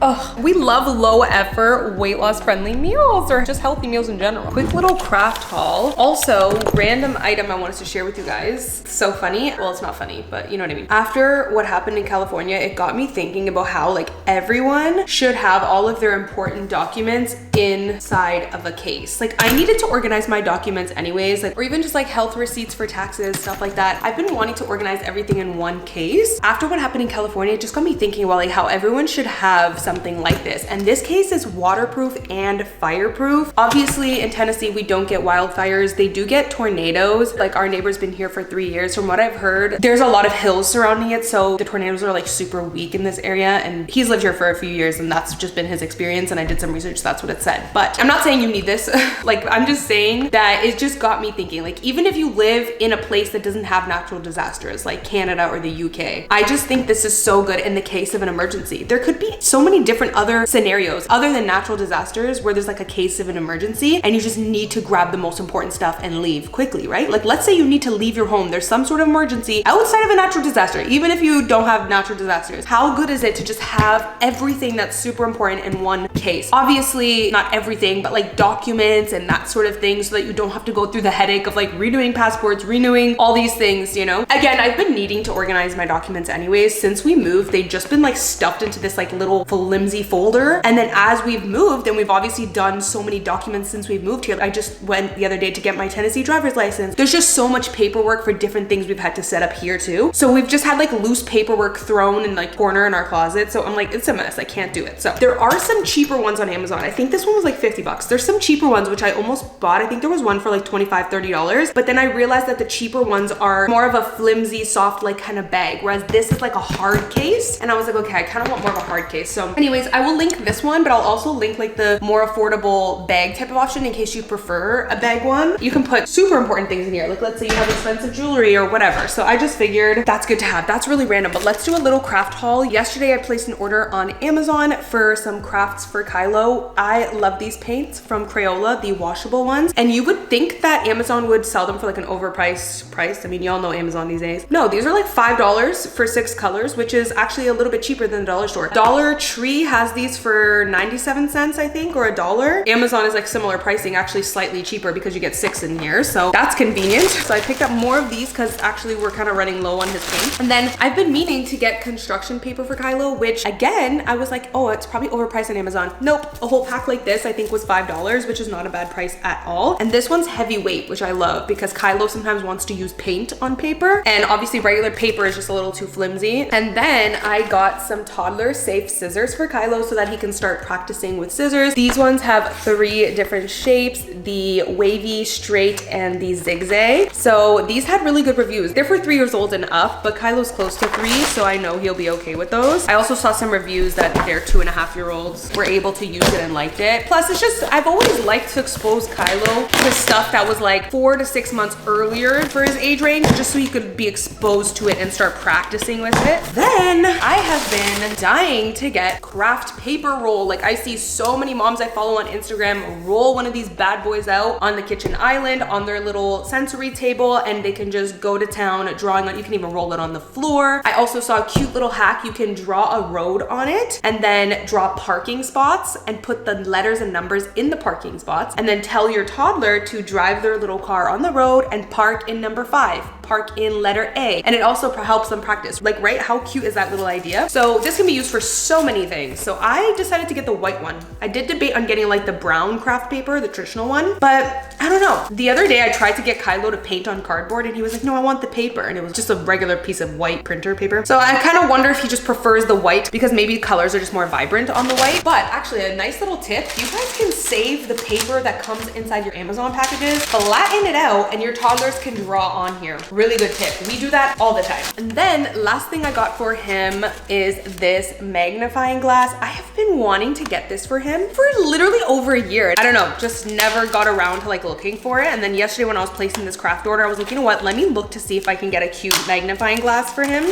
Oh, we love low effort, weight loss friendly meals, or just healthy meals in general. Quick little craft haul. Also, random item I wanted to share with you guys. So funny. Well, it's not funny, but you know what I mean. After what happened in California, it got me thinking about how like everyone should have all of their important documents inside of a case. Like, I needed to organize my documents anyways, like, or even just like health receipts for taxes, stuff like that. I've been wanting to organize everything in one case. After what happened in California, it just got me thinking about like how everyone should have something like this. And this case is waterproof and fireproof. Obviously in Tennessee, we don't get wildfires. They do get tornadoes. Like, our neighbor's been here for 3 years. From what I've heard, there's a lot of hills surrounding it. So the tornadoes are like super weak in this area. And he's lived here for a few years and that's just been his experience. And I did some research, that's what it said. But I'm not saying you need this. Like, I'm just saying that it just got me thinking, like, even if you live in a place that doesn't have natural disasters like Canada or the UK, I just think this is so good in the case of an emergency. There could be so many different other scenarios other than natural disasters where there's like a case of an emergency and you just need to grab the most important stuff and leave quickly, right? Like, let's say you need to leave your home. There's some sort of emergency outside of a natural disaster. Even if you don't have natural disasters, how good is it to just have everything that's super important in one case? Obviously not everything, but like documents and that sort of thing, so that you don't have to go through the headache of like renewing passports, renewing all these things, you know? Again, I've been needing to organize my documents anyways. Since we moved, they've just been like stuffed into this like little flimsy folder. And then as we've moved, and we've obviously done so many documents since we've moved here. I just went the other day to get my Tennessee driver's license. There's just so much paperwork for different things we've had to set up here too. So we've just had like loose paperwork thrown in like corner in our closet. So I'm like, it's a mess, I can't do it. So there are some cheaper ones on Amazon. I think this one was like 50 bucks. There's some cheaper ones, which I almost bought. I think there was one for like $25, $30. But then I realized that the cheaper ones are more of a flimsy, soft, like kind of bag. Whereas this is like a hard case. And I was like, okay, I kind of want more of a hard case. So anyways, I will link this one, but I'll also link like the more affordable bag type of option in case you prefer a bag one. You can put super important things in here. Like, let's say you have expensive jewelry or whatever. So I just figured that's good to have. That's really random, but let's do a little craft haul. Yesterday I placed an order on Amazon for some crafts for Kylo. I love these paints from Crayola, the washable ones. And you would think that Amazon would sell them for like an overpriced price. I mean, y'all know Amazon these days. No, these are like $5 for 6 colors, which is actually a little bit cheaper than the dollar store. Dollar Tree has these for 97 cents, I think, or $1. Amazon is like similar pricing, actually slightly cheaper because you get 6 in here. So that's convenient. So I picked up more of these because actually we're kind of running low on his paint. And then I've been meaning to get construction paper for Kylo, which again, I was like, oh, it's probably overpriced on Amazon. Nope, a whole pack like this I think was $5, which is not a bad price at all. And this one's heavyweight, which I love because Kylo sometimes wants to use paint on paper. And obviously regular paper is just a little too flimsy. And then I got some Toddler safe scissors scissors for Kylo so that he can start practicing with scissors. These ones have 3 different shapes, the wavy, straight, and the zigzag. So these had really good reviews. They're for 3 years old and up, but Kylo's close to 3, so I know he'll be okay with those. I also saw some reviews that their 2.5-year-olds were able to use it and liked it. Plus, it's just, I've always liked to expose Kylo to stuff that was like 4 to 6 months earlier for his age range, just so he could be exposed to it and start practicing with it. Then I have been dying to get craft paper roll. Like, I see so many moms I follow on Instagram roll one of these bad boys out on the kitchen island on their little sensory table, and they can just go to town drawing on. You can even roll it on the floor. I also saw a cute little hack. You can draw a road on it and then draw parking spots and put the letters and numbers in the parking spots, and then tell your toddler to drive their little car on the road and park in number 5, park in letter A. And it also helps them practice. Like, right? How cute is that little idea? So this can be used for so many things. So I decided to get the white one. I did debate on getting like the brown craft paper, the traditional one, but I don't know. The other day I tried to get Kylo to paint on cardboard and he was like, no, I want the paper. And it was just a regular piece of white printer paper. So I kind of wonder if he just prefers the white because maybe colors are just more vibrant on the white. But actually, a nice little tip, you guys can save the paper that comes inside your Amazon packages, flatten it out, and your toddlers can draw on here. Really good tip. We do that all the time. And then last thing I got for him is this magnifying glass. I have been wanting to get this for him for literally over a year. I don't know, just never got around to like looking for it. And then yesterday when I was placing this craft order, I was like, you know what? Let me look to see if I can get a cute magnifying glass for him.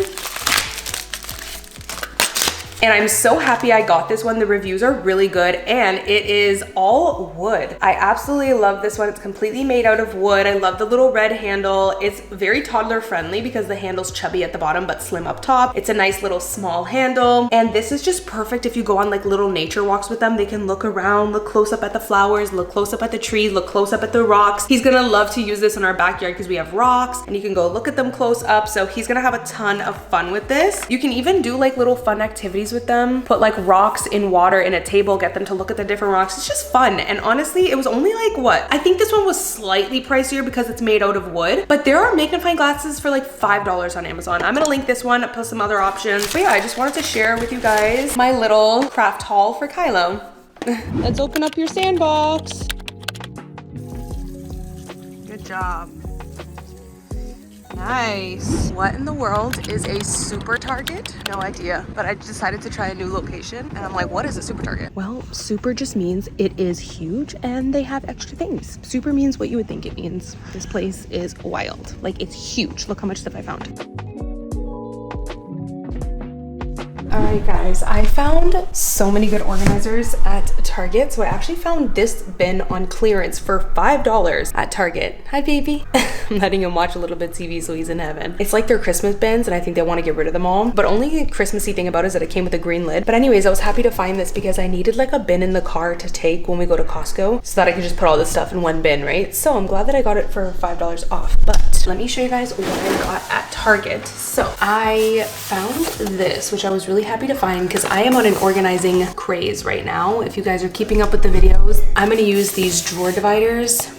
And I'm so happy I got this one. The reviews are really good and it is all wood. I absolutely love this one. It's completely made out of wood. I love the little red handle. It's very toddler friendly because the handle's chubby at the bottom but slim up top. It's a nice little small handle. And this is just perfect if you go on like little nature walks with them. They can look around, look close up at the flowers, look close up at the trees, look close up at the rocks. He's gonna love to use this in our backyard because we have rocks and you can go look at them close up. So he's gonna have a ton of fun with this. You can even do like little fun activities with them, put like rocks in water in a table, get them to look at the different rocks. It's just fun. And honestly, it was only like what? I think this one was slightly pricier because it's made out of wood, but there are magnifying glasses for like $5 on Amazon. I'm gonna link this one, plus some other options. But yeah, I just wanted to share with you guys my little craft haul for Kylo. Let's open up your sandbox. Good job. Nice. What in the world is a super Target? No idea, but I decided to try a new location and I'm like, what is a super Target? Well, super just means it is huge and they have extra things. Super means what you would think it means. This place is wild. Like, it's huge. Look how much stuff I found. All right, guys, I found so many good organizers at Target. So I actually found this bin on clearance for $5 at Target. Hi, baby. I'm letting him watch a little bit of TV so he's in heaven. It's like their Christmas bins and I think they want to get rid of them all. But only Christmassy thing about it is that it came with a green lid. But anyways, I was happy to find this because I needed like a bin in the car to take when we go to Costco so that I could just put all this stuff in one bin, right? So I'm glad that I got it for $5 off. But let me show you guys what I got at Target. So I found this, which I was really happy to find because I am on an organizing craze right now. If you guys are keeping up with the videos, I'm going to use these drawer dividers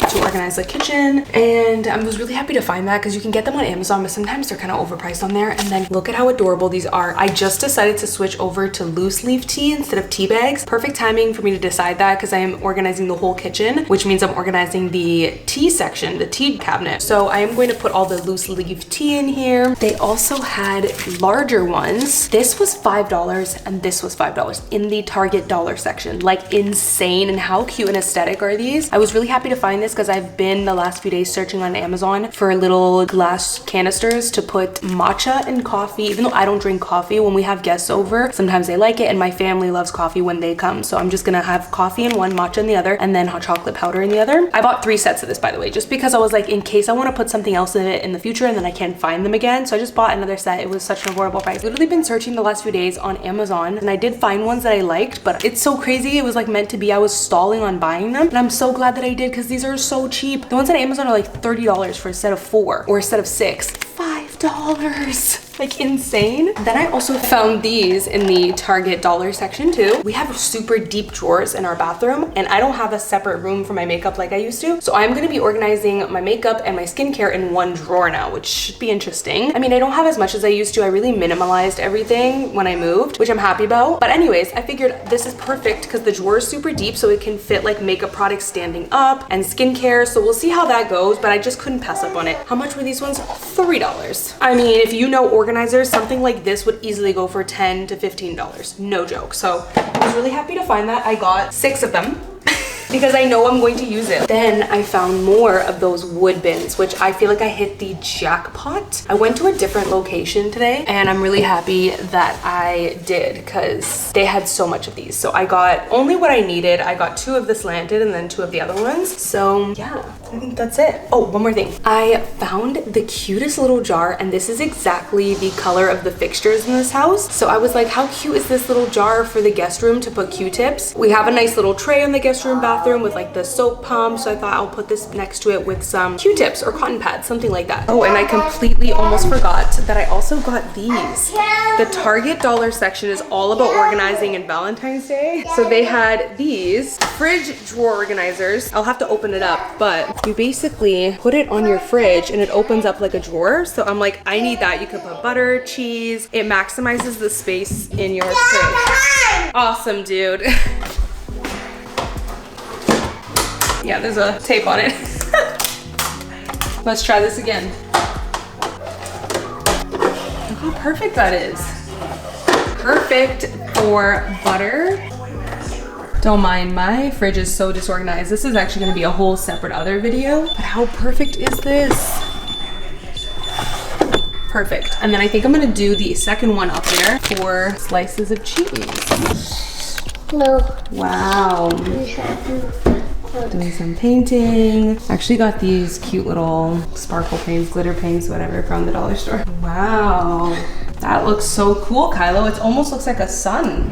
to organize the kitchen, and I was really happy to find that because you can get them on Amazon, but sometimes they're kind of overpriced on there. And then look at how adorable these are. I just decided to switch over to loose leaf tea instead of tea bags. Perfect timing for me to decide that because I am organizing the whole kitchen, which means I'm organizing the tea section, the tea cabinet. So I am going to put all the loose leaf tea in here. They also had larger ones. This was $5 and this was $5 in the Target dollar section. Like, insane. And how cute and aesthetic are these? I was really happy to find this because I've been the last few days searching on Amazon for little glass canisters to put matcha in coffee. Even though I don't drink coffee, when we have guests over, sometimes they like it, and my family loves coffee when they come. So I'm just gonna have coffee in one, matcha in the other, and then hot chocolate powder in the other. I bought 3 sets of this, by the way, just because I was like, in case I want to put something else in it in the future and then I can't find them again. So I just bought another set. It was such an affordable price. I've literally been searching the last few days on Amazon and I did find ones that I liked, but it's so crazy. It was like meant to be. I was stalling on buying them, and I'm so glad that I did because these are so cheap. The ones on Amazon are like $30 for a set of 4 or a set of 6. $5. like insane. Then I also found these in the Target dollar section too. We have super deep drawers in our bathroom and I don't have a separate room for my makeup like I used to. So I'm gonna be organizing my makeup and my skincare in one drawer now, which should be interesting. I mean, I don't have as much as I used to. I really minimalized everything when I moved, which I'm happy about. But anyways, I figured this is perfect because the drawer is super deep, so it can fit like makeup products standing up and skincare. So we'll see how that goes, but I just couldn't pass up on it. How much were these ones? $3. I mean, if you know organizers, something like this would easily go for $10 to $15. No joke. So I was really happy to find that. I got 6 of them. Because I know I'm going to use it. Then I found more of those wood bins, which I feel like I hit the jackpot. I went to a different location today and I'm really happy that I did because they had so much of these. So I got only what I needed. I got 2 of the slanted and then 2 of the other ones. So yeah, I think that's it. Oh, one more thing. I found the cutest little jar and this is exactly the color of the fixtures in this house. So I was like, how cute is this little jar for the guest room to put Q-tips? We have a nice little tray on the guest room bathroom with like the soap pump, so I thought I'll put this next to it with some Q-tips or cotton pads, something like that. Oh, and I completely almost forgot that I also got these. The Target dollar section is all about organizing in Valentine's Day. So they had these fridge drawer organizers. I'll have to open it up, but you basically put it on your fridge and it opens up like a drawer. So I'm like, I need that. You could put butter, cheese. It maximizes the space in your fridge. Awesome, dude. Yeah, there's a tape on it. Let's try this again. Look how perfect that is. Perfect for butter. Don't mind, my fridge is so disorganized. This is actually gonna be a whole separate other video, but how perfect is this? Perfect. And then I think I'm gonna do the second one up there for slices of cheese. No. Wow. Doing some painting. Actually got these cute little sparkle paints, glitter paints, whatever, from the dollar store. Wow, that looks so cool, Kylo. It almost looks like a sun.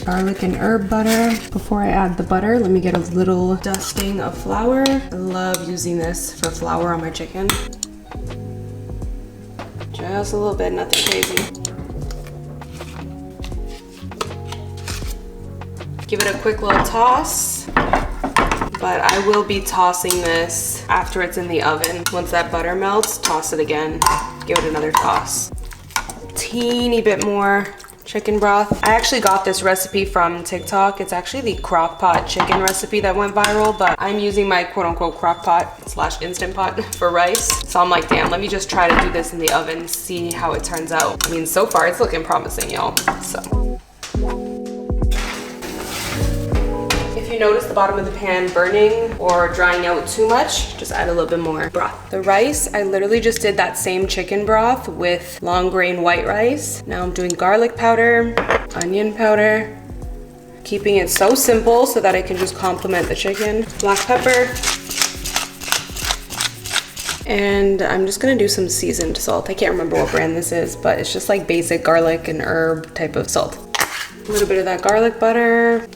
Garlic and herb butter. Before I add the butter, let me get a little dusting of flour. I love using this for flour on my chicken. Just a little bit, nothing crazy. Give it a quick little toss. But I will be tossing this after it's in the oven. Once that butter melts, toss it again. Give it another toss. Teeny bit more chicken broth. I actually got this recipe from TikTok. It's actually the crock pot chicken recipe that went viral, but I'm using my quote unquote crock pot / instant pot for rice. So I'm like, damn, let me just try to do this in the oven, see how it turns out. I mean, so far it's looking promising, y'all. So. If you notice the bottom of the pan burning or drying out too much, just add a little bit more broth. The rice, I literally just did that same chicken broth with long grain white rice. Now I'm doing garlic powder, onion powder, keeping it so simple so that I can just complement the chicken. Black pepper. And I'm just gonna do some seasoned salt. I can't remember what brand this is, but it's just like basic garlic and herb type of salt. A little bit of that garlic butter.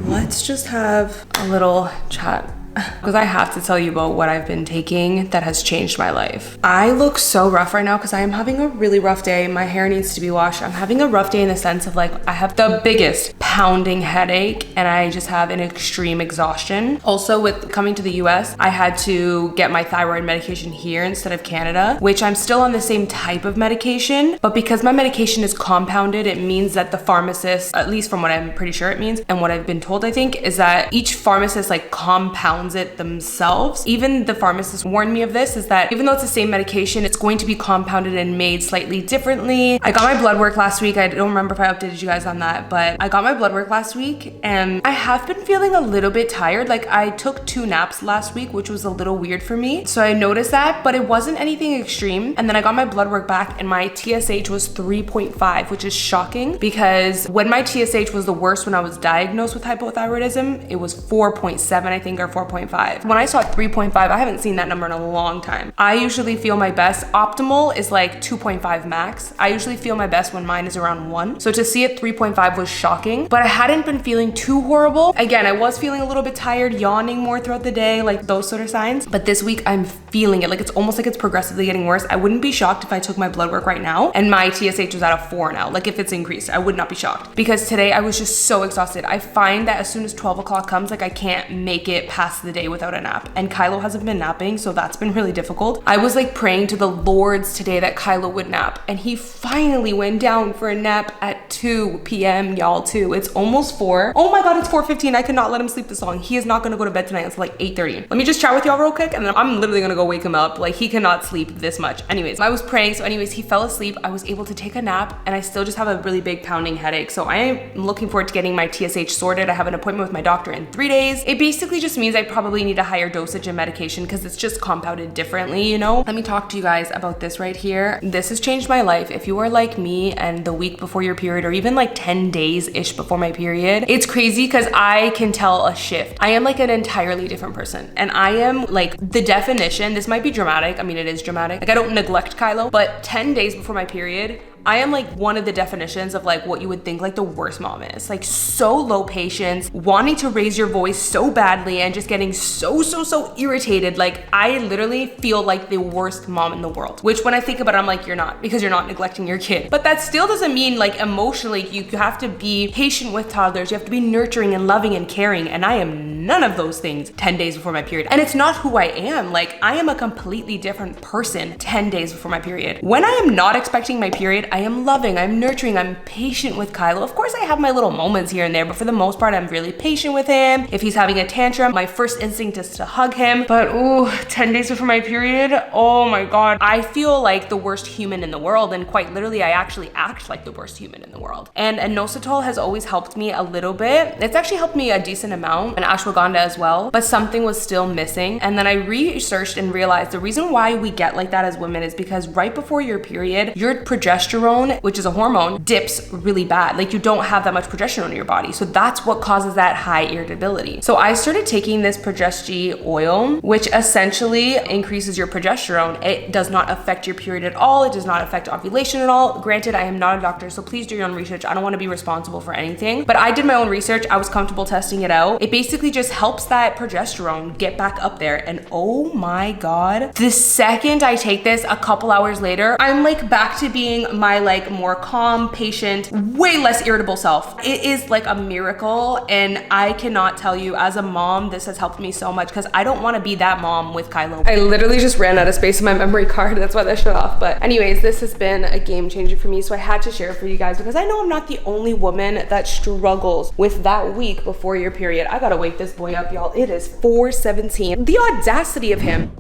Let's just have a little chat because I have to tell you about what I've been taking that has changed my life. I look so rough right now because I am having a really rough day. My hair needs to be washed. I'm having a rough day in the sense of like I have the biggest pounding headache and I just have an extreme exhaustion. Also with coming to the US, I had to get my thyroid medication here instead of Canada, which I'm still on the same type of medication, but because my medication is compounded, it means that the pharmacist, at least from what I'm pretty sure it means and what I've been told, I think, is that each pharmacist like compounds compounds it themselves. Even the pharmacist warned me of this, is that even though it's the same medication, it's going to be compounded and made slightly differently. I got my blood work last week. I don't remember if I updated you guys on that, but I got my blood work last week and I have been feeling a little bit tired. Like I took 2 naps last week, which was a little weird for me. So I noticed that, but it wasn't anything extreme. And then I got my blood work back and my TSH was 3.5, which is shocking because when my TSH was the worst when I was diagnosed with hypothyroidism, it was 4.7, I think, or 4.5. When I saw 3.5, I haven't seen that number in a long time. I usually feel my best. Optimal is like 2.5 max. I usually feel my best when mine is around 1. So to see it 3.5 was shocking, but I hadn't been feeling too horrible. Again, I was feeling a little bit tired, yawning more throughout the day, like those sort of signs. But this week I'm feeling it. Like it's almost like it's progressively getting worse. I wouldn't be shocked if I took my blood work right now and my TSH was at a 4 now. Like if it's increased, I would not be shocked because today I was just so exhausted. I find that as soon as 12 o'clock comes, like I can't make it past the day without a nap. And Kylo hasn't been napping, so that's been really difficult. I was like praying to the Lords today that Kylo would nap, and he finally went down for a nap at 2 p.m. y'all too. It's almost 4. Oh my God, it's 4:15. I cannot let him sleep this long. He is not gonna go to bed tonight until like 8:30. Let me just chat with y'all real quick and then I'm literally gonna go wake him up. Like he cannot sleep this much. Anyways, I was praying. So anyways, he fell asleep. I was able to take a nap and I still just have a really big pounding headache. So I am looking forward to getting my TSH sorted. I have an appointment with my doctor in 3 days. It basically just means I probably need a higher dosage of medication because it's just compounded differently, you know? Let me talk to you guys about this right here. This has changed my life. If you are like me and the week before your period or even like 10 days-ish before my period, it's crazy because I can tell a shift. I am like an entirely different person and I am like the definition, this might be dramatic. I mean, it is dramatic. Like I don't neglect Kylo, but 10 days before my period, I am like one of the definitions of like what you would think like the worst mom is. Like so low patience, wanting to raise your voice so badly and just getting so irritated. Like I literally feel like the worst mom in the world, which when I think about it, I'm like, you're not, because you're not neglecting your kid. But that still doesn't mean like emotionally, you have to be patient with toddlers. You have to be nurturing and loving and caring. And I am none of those things 10 days before my period. And it's not who I am. Like I am a completely different person 10 days before my period. When I am not expecting my period, I am loving, I'm nurturing, I'm patient with Kylo. Of course I have my little moments here and there, but for the most part, I'm really patient with him. If he's having a tantrum, my first instinct is to hug him. But ooh, 10 days before my period, oh my God. I feel like the worst human in the world. And quite literally, I actually act like the worst human in the world. And inositol has always helped me a little bit. It's actually helped me a decent amount, and ashwagandha as well, but something was still missing. And then I researched and realized the reason why we get like that as women is because right before your period, your progesterone, which is a hormone, dips really bad. Like you don't have that much progesterone in your body. So that's what causes that high irritability. So I started taking this Progesti oil, which essentially increases your progesterone. It does not affect your period at all. It does not affect ovulation at all. Granted, I am not a doctor, so please do your own research. I don't want to be responsible for anything, but I did my own research. I was comfortable testing it out. It basically just helps that progesterone get back up there. And oh my God, the second I take this, a couple hours later, I'm like back to being my like more calm, patient, way less irritable self. It is like a miracle. And I cannot tell you, as a mom, this has helped me so much because I don't want to be that mom with Kylo. I literally just ran out of space in my memory card. That's why that shut off. But anyways, this has been a game changer for me. So I had to share it for you guys because I know I'm not the only woman that struggles with that week before your period. I gotta wake this boy up, y'all. It is 4:17. The audacity of him.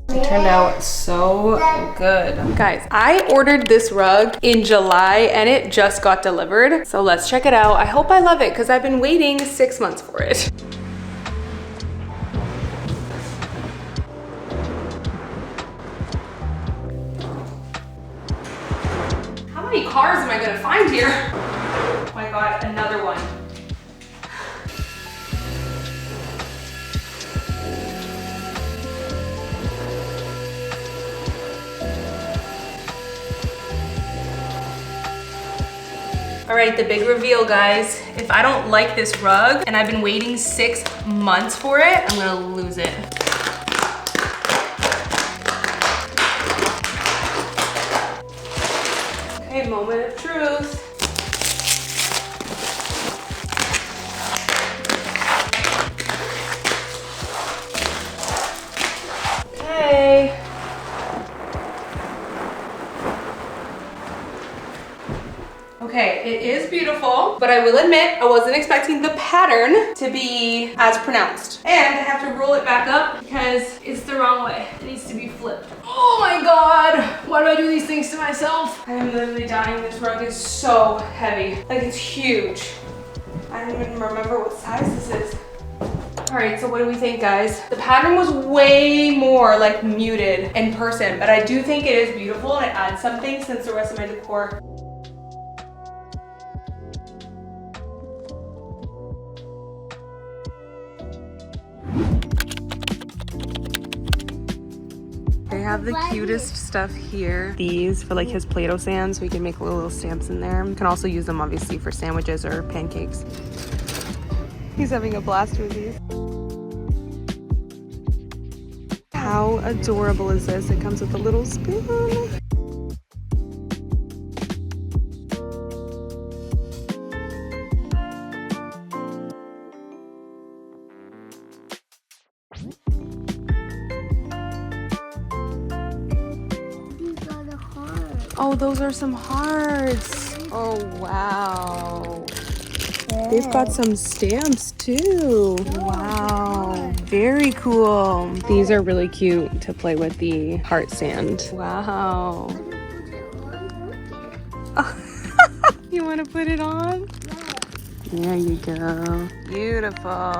It turned out so good. Guys, I ordered this rug in July and it just got delivered. So let's check it out. I hope I love it because I've been waiting 6 months for it. How many cars am I gonna find here? Oh my God, another one. All right, the big reveal, guys. If I don't like this rug and I've been waiting 6 months for it, I'm gonna lose it. Okay, moment of truth. Okay. Okay, Okay, it is beautiful, but I will admit I wasn't expecting the pattern to be as pronounced. And I have to roll it back up because it's the wrong way. It needs to be flipped. Oh my God, why do I do these things to myself? I am literally dying. This rug is so heavy. Like, it's huge. I don't even remember what size this is. All right, so what do we think, guys? The pattern was way more like muted in person, but I do think it is beautiful and it adds something since the rest of my decor. They have the cutest stuff here. These for like his Play-Doh sand, so we can make little stamps in there. You can also use them obviously for sandwiches or pancakes. He's having a blast with these. How adorable is this? It comes with a little spoon. Oh, those are some hearts. Oh, wow. They've got some stamps too. Wow, very cool. These are really cute to play with the heart sand. Wow. You want to put it on? There you go. Beautiful.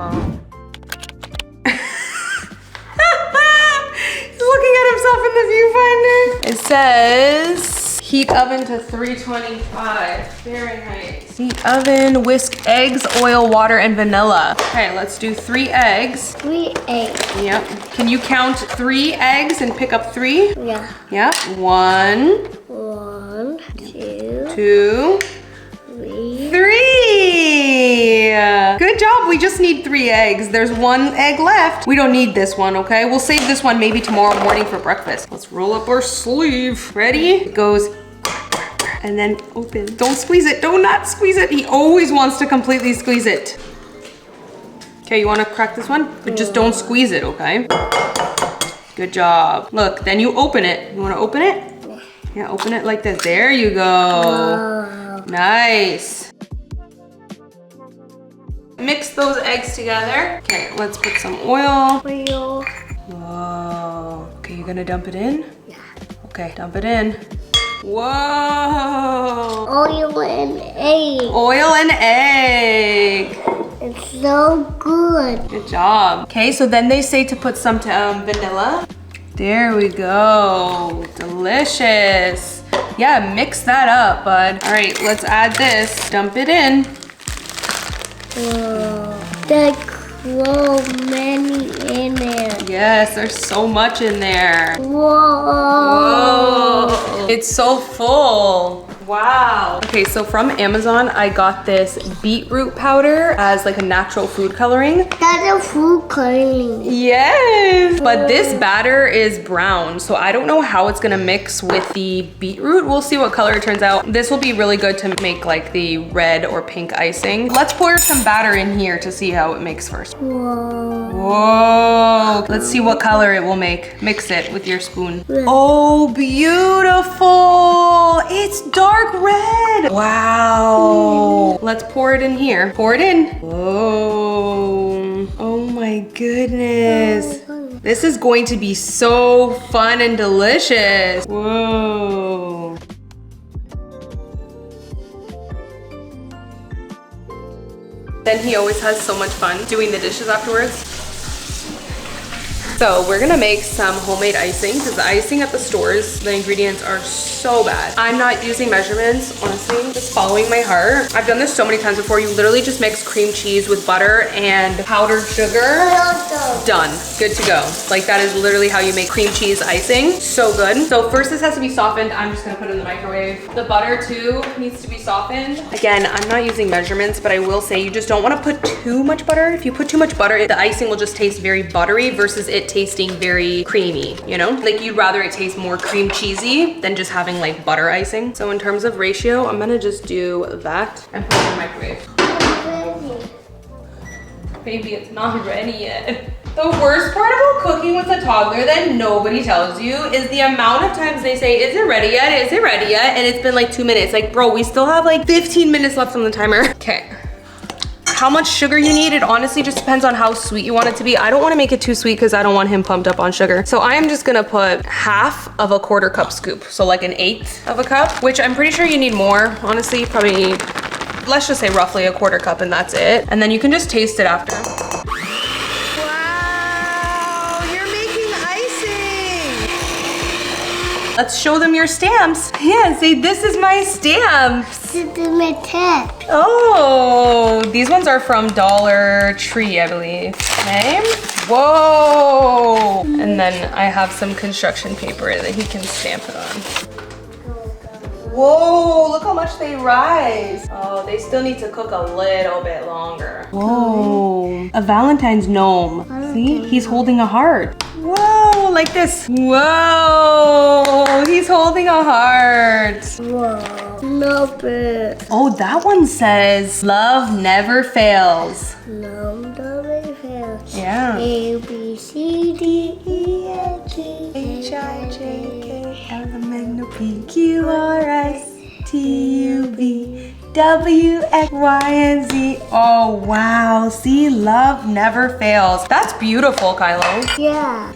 He's looking at himself in the viewfinder. It says heat oven to 325. Fahrenheit. Heat oven, whisk eggs, oil, water, and vanilla. Okay, let's do 3 eggs. 3 eggs. Yep. Can you count 3 eggs and pick up 3? Yeah. Yep. 1, 1, 2, 2, 3. 3. Good job. We just need 3 eggs. There's 1 egg left. We don't need this one, okay? We'll save this one maybe tomorrow morning for breakfast. Let's roll up our sleeve. Ready? It goes and then open. Don't squeeze it. Do not squeeze it. He always wants to completely squeeze it. Okay, you want to crack this one? But just don't squeeze it, okay? Good job. Look, then you open it. You want to open it? Yeah, open it like this. There you go. Nice. Mix those eggs together. Okay, let's put some oil. Oil. Whoa. Okay, you gonna dump it in? Yeah. Okay, dump it in. Whoa. Oil and egg. Oil and egg. It's so good. Good job. Okay, so then they say to put some vanilla. There we go. Delicious. Yeah, mix that up, bud. All right, let's add this. Dump it in. Whoa. There's so many in there. Yes, there's so much in there. Whoa. Whoa. It's so full. Wow. Okay, so from Amazon, I got this beetroot powder as like a natural food coloring. That's a food coloring. Yes, but this batter is brown, so I don't know how it's gonna mix with the beetroot. We'll see what color it turns out. This will be really good to make like the red or pink icing. Let's pour some batter in here to see how it makes first. Whoa. Whoa. Let's see what color it will make. Mix it with your spoon. Oh, beautiful. It's dark red. Wow. Let's pour it in here. Pour it in. Whoa. Oh my goodness. This is going to be so fun and delicious. Whoa. Then he always has so much fun doing the dishes afterwards. So we're gonna make some homemade icing because the icing at the stores, the ingredients are so bad. I'm not using measurements, honestly, just following my heart. I've done this so many times before. You literally just mix cream cheese with butter and powdered sugar. Done, good to go. Like that is literally how you make cream cheese icing. So good. So first this has to be softened. I'm just gonna put it in the microwave. The butter too needs to be softened. Again, I'm not using measurements, but I will say you just don't wanna put too much butter. If you put too much butter, the icing will just taste very buttery versus it tasting very creamy, you know? Like you'd rather it taste more cream cheesy than just having like butter icing. So in terms of ratio, I'm gonna just do that and put it in the microwave. Baby, it's not ready yet. The worst part about cooking with a toddler that nobody tells you is the amount of times they say, is it ready yet? Is it ready yet? And it's been like 2 minutes. Like, bro, we still have like 15 minutes left on the timer. Okay. How much sugar you need, it honestly just depends on how sweet you want it to be. I don't want to make it too sweet because I don't want him pumped up on sugar. So I am just gonna put half of a 1/4 cup scoop. So like 1/8 of a cup, which I'm pretty sure you need more. Honestly, you probably need, let's just say roughly a 1/4 cup and that's it. And then you can just taste it after. Wow, you're making icing. Let's show them your stamps. Yeah, say this is my stamps. This is my tap. Oh, these ones are from Dollar Tree, I believe. Okay. Whoa. And then I have some construction paper that he can stamp it on. Whoa, look how much they rise. Oh, they still need to cook a little bit longer. Whoa, a Valentine's gnome. See, he's holding a heart. Whoa, like this. Whoa, he's holding a heart. Whoa, love it. Oh, that one says, love never fails. Love never fails. Yeah. A, B, C, D, E, F, G, H, I, J, K, L, M, N, O, P, Q, R, S, T, U, V, W, X, Y, and Z. Oh, wow. See, love never fails. That's beautiful, Kylo. Yeah.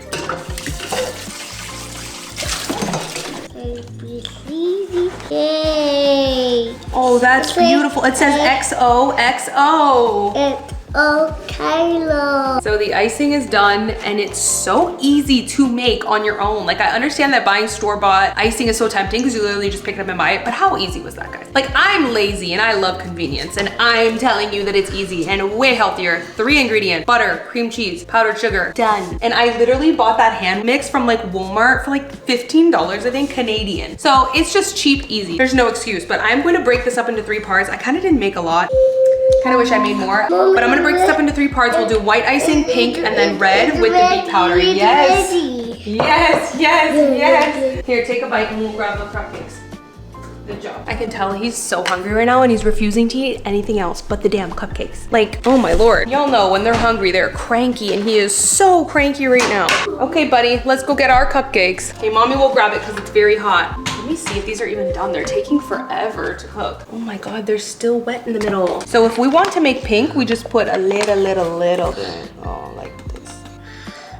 A, B, C, D, K. Oh, that's beautiful. It says XOXO. Oh, Kylo. So the icing is done and it's so easy to make on your own. Like, I understand that buying store-bought icing is so tempting because you literally just pick it up and buy it, but how easy was that, guys? Like, I'm lazy and I love convenience and I'm telling you that it's easy and way healthier. 3 ingredients, butter, cream cheese, powdered sugar, done. And I literally bought that hand mix from like Walmart for like $15, I think, Canadian. So it's just cheap, easy. There's no excuse, but I'm going to break this up into 3 parts. I kind of didn't make a lot. Kind of wish I made more, but I'm gonna break this up into 3 parts. We'll do white icing, pink, and then red with the beet powder. Yes, yes, yes, yes. Here, take a bite and we'll grab the cupcakes. Good job. I can tell he's so hungry right now and he's refusing to eat anything else but the damn cupcakes. Like, oh my Lord. Y'all know when they're hungry, they're cranky and he is so cranky right now. Okay, buddy, let's go get our cupcakes. Okay, mommy will grab it because it's very hot. Let me see if these are even done. They're taking forever to cook. Oh my God, they're still wet in the middle. So if we want to make pink, we just put a little bit. Oh, like this.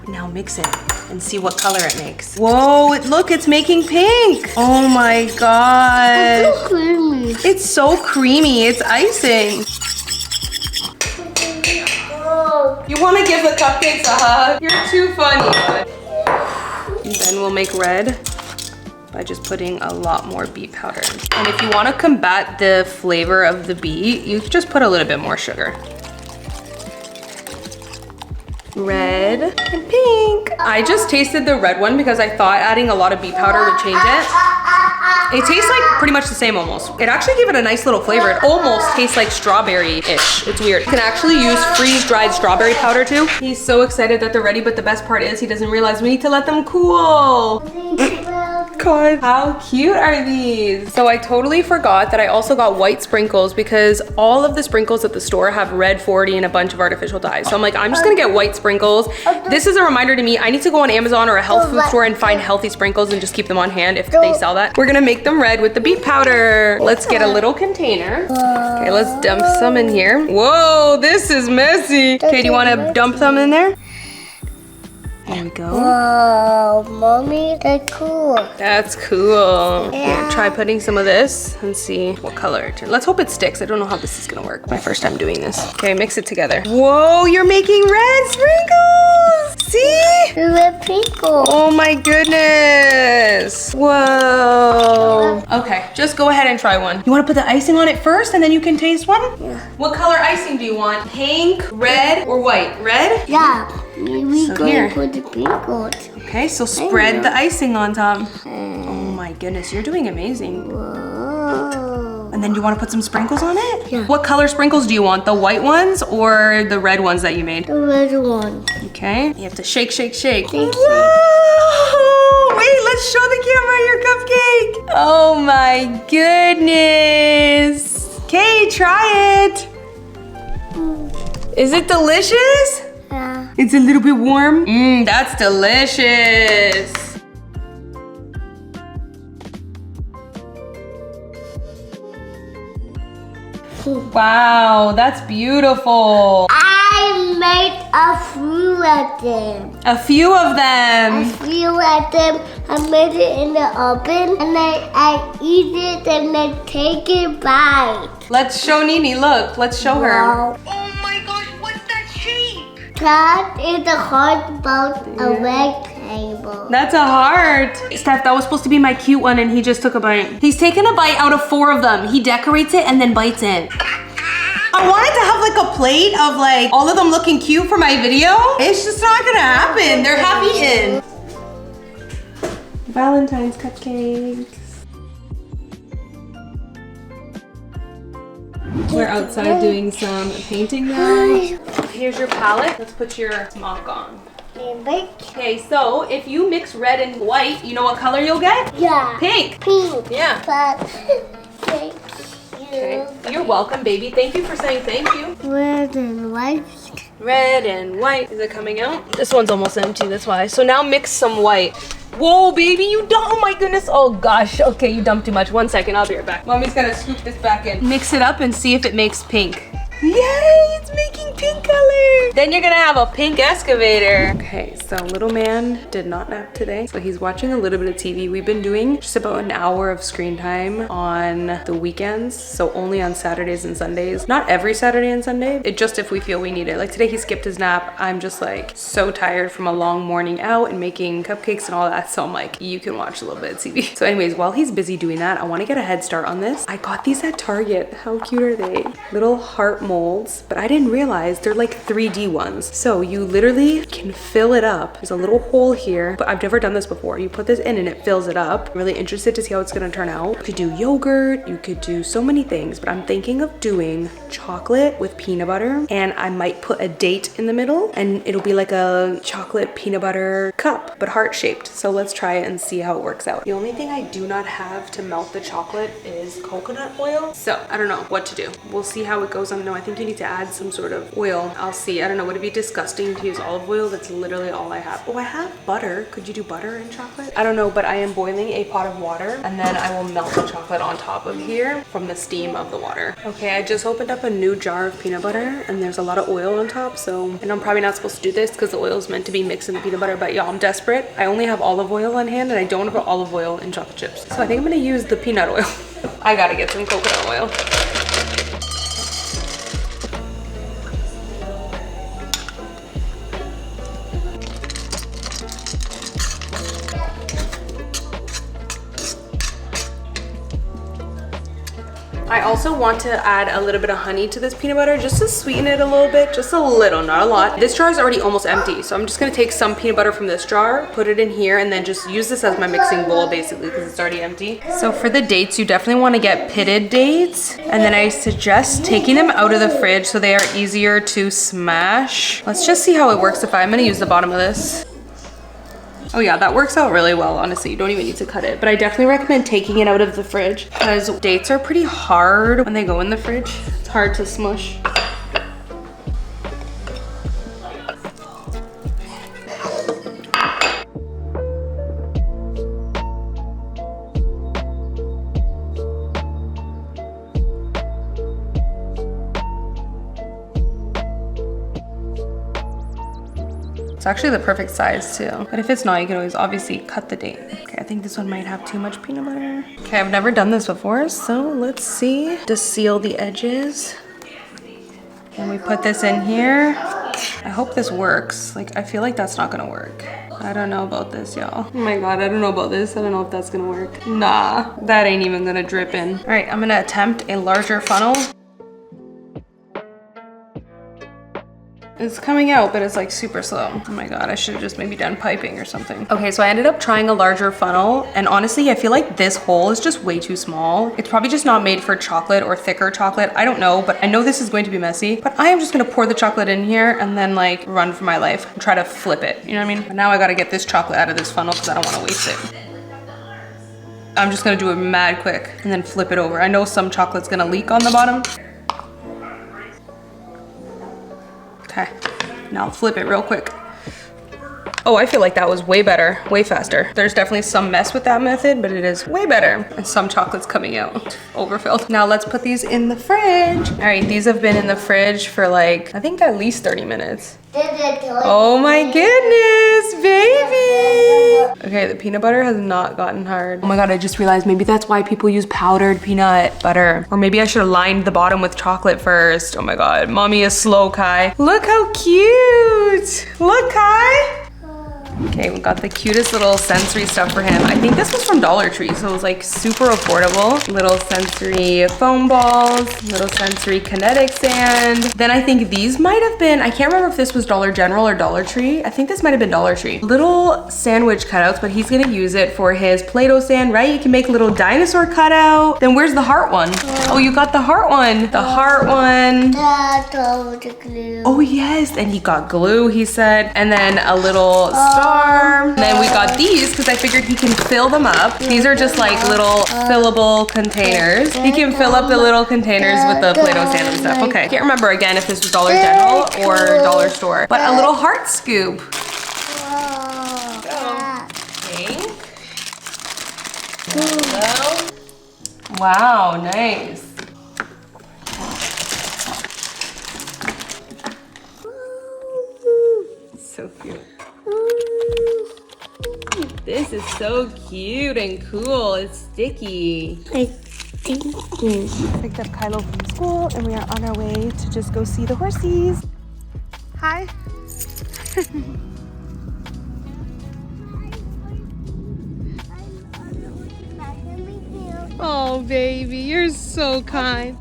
Now mix it and see what color it makes. Whoa, look, it's making pink. Oh my God. It's so creamy. It's so creamy, it's icing. You wanna give the cupcakes a hug? You're too funny, bud. And then we'll make red by just putting a lot more beet powder. And if you want to combat the flavor of the beet, you just put a little bit more sugar. Red and pink. I just tasted the red one because I thought adding a lot of beet powder would change it. It tastes like pretty much the same almost. It actually gave it a nice little flavor. It almost tastes like strawberry-ish. It's weird. You can actually use freeze-dried strawberry powder too. He's so excited that they're ready, but the best part is he doesn't realize we need to let them cool. God, how cute are these? So I totally forgot that I also got white sprinkles because all of the sprinkles at the store have red 40 and a bunch of artificial dyes. So I'm like, I'm just gonna get white sprinkles. This is a reminder to me, I need to go on Amazon or a health food store and find healthy sprinkles and just keep them on hand if they sell that. We're gonna make them red with the beet powder. Let's get a little container. Okay, let's dump some in here. Whoa, this is messy. Okay, do you wanna dump some in there? There we go. Wow, mommy, that's cool. That's cool. Here, try putting some of this and see what color it turns. Let's hope it sticks. I don't know how this is gonna work. My first time doing this. Okay, mix it together. Whoa, you're making red sprinkles! See? Red sprinkles. Oh my goodness. Whoa. Okay, just go ahead and try one. You wanna put the icing on it first and then you can taste one? Yeah. What color icing do you want? Pink, red, or white? Red? Yeah. Maybe So go here. and put the sprinkles. Okay, so spread the icing on top. Oh my goodness, you're doing amazing. Whoa. And then you want to put some sprinkles on it? Yeah. What color sprinkles do you want? The white ones or the red ones that you made? The red one. Okay, you have to shake, shake, shake. Thank you. Whoa! Wait, let's show the camera your cupcake. Oh my goodness. Okay, try it. Is it delicious? Yeah. It's a little bit warm. That's delicious. Wow, that's beautiful. I made a few of them. A few of them. I made it in the oven and I eat it and then take it bite. Let's show Nini, look. Let's show her. Wow. Oh my gosh, what's that shape? That is a heart about a rectangle. That's a heart. Steph, that was supposed to be my cute one and he just took a bite. He's taken a bite out of 4 of them. He decorates it and then bites it. I wanted to have like a plate of like all of them looking cute for my video. It's just not gonna happen. They're half eaten. Valentine's cupcakes. We're outside doing some painting now. Here's your palette. Let's put your smock on. Okay, so if you mix red and white, you know what color you'll get? Yeah. Pink. Pink. Yeah. But thank you. Okay. You're welcome, baby. Thank you for saying thank you. Red and white. Red and white. Is it coming out? This one's almost empty, that's why. So now mix some white. Whoa, baby, you dumped, oh my goodness. Oh gosh, okay, you dumped too much. 1 second, I'll be right back. Mommy's gonna scoop this back in. Mix it up and see if it makes pink. Yay, it's making pink color. Then you're gonna have a pink excavator. Okay, so little man did not nap today. So he's watching a little bit of TV. We've been doing just about an hour of screen time on the weekends. So only on Saturdays and Sundays. Not every Saturday and Sunday. It just if we feel we need it. Like today he skipped his nap. I'm just like so tired from a long morning out and making cupcakes and all that. So I'm like, you can watch a little bit of TV. So anyways, while he's busy doing that, I wanna get a head start on this. I got these at Target. How cute are they? Little heart molds, but I didn't realize they're like 3D ones. So you literally can fill it up. There's a little hole here, but I've never done this before. You put this in and it fills it up. I'm really interested to see how it's gonna turn out. You could do yogurt, you could do so many things, but I'm thinking of doing chocolate with peanut butter, and I might put a date in the middle and it'll be like a chocolate peanut butter cup, but heart shaped. So let's try it and see how it works out. The only thing I do not have to melt the chocolate is coconut oil. So I don't know what to do. We'll see how it goes. I think you need to add some sort of oil. I'll see. I don't know. Would it be disgusting to use olive oil? That's literally all I have. Oh, I have butter. Could you do butter in chocolate? I don't know, but I am boiling a pot of water and then I will melt the chocolate on top of here from the steam of the water. Okay, I just opened up a new jar of peanut butter and there's a lot of oil on top. So, and I'm probably not supposed to do this because the oil is meant to be mixed in the peanut butter, but y'all, I'm desperate. I only have olive oil on hand and I don't have olive oil in chocolate chips. So I think I'm gonna use the peanut oil. I gotta get some coconut oil. I also want to add a little bit of honey to this peanut butter just to sweeten it a little bit, just a little, not a lot. This jar is already almost empty, so I'm just gonna take some peanut butter from this jar, put it in here, and then just use this as my mixing bowl basically because it's already empty. So for the dates, you definitely want to get pitted dates, and then I suggest taking them out of the fridge so they are easier to smash. Let's just see how it works. I'm gonna use the bottom of this. Oh yeah, that works out really well, honestly. You don't even need to cut it. But I definitely recommend taking it out of the fridge because dates are pretty hard when they go in the fridge. It's hard to smush. It's actually the perfect size too. But if it's not, you can always obviously cut the date. Okay, I think this one might have too much peanut butter. Okay, I've never done this before, so let's see. Just seal the edges. And we put this in here. I hope this works. Like, I feel like that's not gonna work. I don't know about this, y'all. Oh my God, I don't know about this. I don't know if that's gonna work. Nah, that ain't even gonna drip in. All right, I'm gonna attempt a larger funnel. It's coming out, but it's like super slow. Oh my God, I should have just maybe done piping or something. Okay, so I ended up trying a larger funnel, and honestly, I feel like this hole is just way too small. It's probably just not made for chocolate or thicker chocolate. I don't know, but I know this is going to be messy, but I am just gonna pour the chocolate in here and then like run for my life and try to flip it. You know what I mean? But now I gotta get this chocolate out of this funnel because I don't wanna waste it. I'm just gonna do it mad quick and then flip it over. I know some chocolate's gonna leak on the bottom. Okay, Now flip it real quick. Oh, I feel like that was way better, way faster. There's definitely some mess with that method, but it is way better. And some chocolate's coming out, overfilled. Now let's put these in the fridge. All right, these have been in the fridge for like, I think at least 30 minutes. Oh my goodness, baby. Okay, the peanut butter has not gotten hard. Oh my God, I just realized maybe that's why people use powdered peanut butter. Or maybe I should have lined the bottom with chocolate first. Oh my God, mommy is slow, Kai. Look how cute. Look, Kai. Okay, we got the cutest little sensory stuff for him. I think this was from Dollar Tree, so it was like super affordable. Little sensory foam balls, little sensory kinetic sand. Then I think these might have been, I can't remember if this was Dollar General or Dollar Tree. I think this might have been Dollar Tree. Little sandwich cutouts, but he's gonna use it for his Play-Doh stand, right? You can make a little dinosaur cutout. Then where's the heart one? Oh, you got the heart one. The heart one. Oh yes, and he got glue, he said. And then a little star. And then we got these because I figured he can fill them up. These are just like little fillable containers. He can fill up the little containers with the Play-Doh sand and stuff. Okay, can't remember again if this was Dollar General or Dollar Store, but a little heart scoop. Pink. Wow, nice. So cute. This is so cute and cool. It's sticky. Picked up Kylo from school and we are on our way to just go see the horsies. Hi. Oh, baby, you're so kind.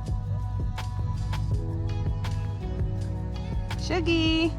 Shuggy.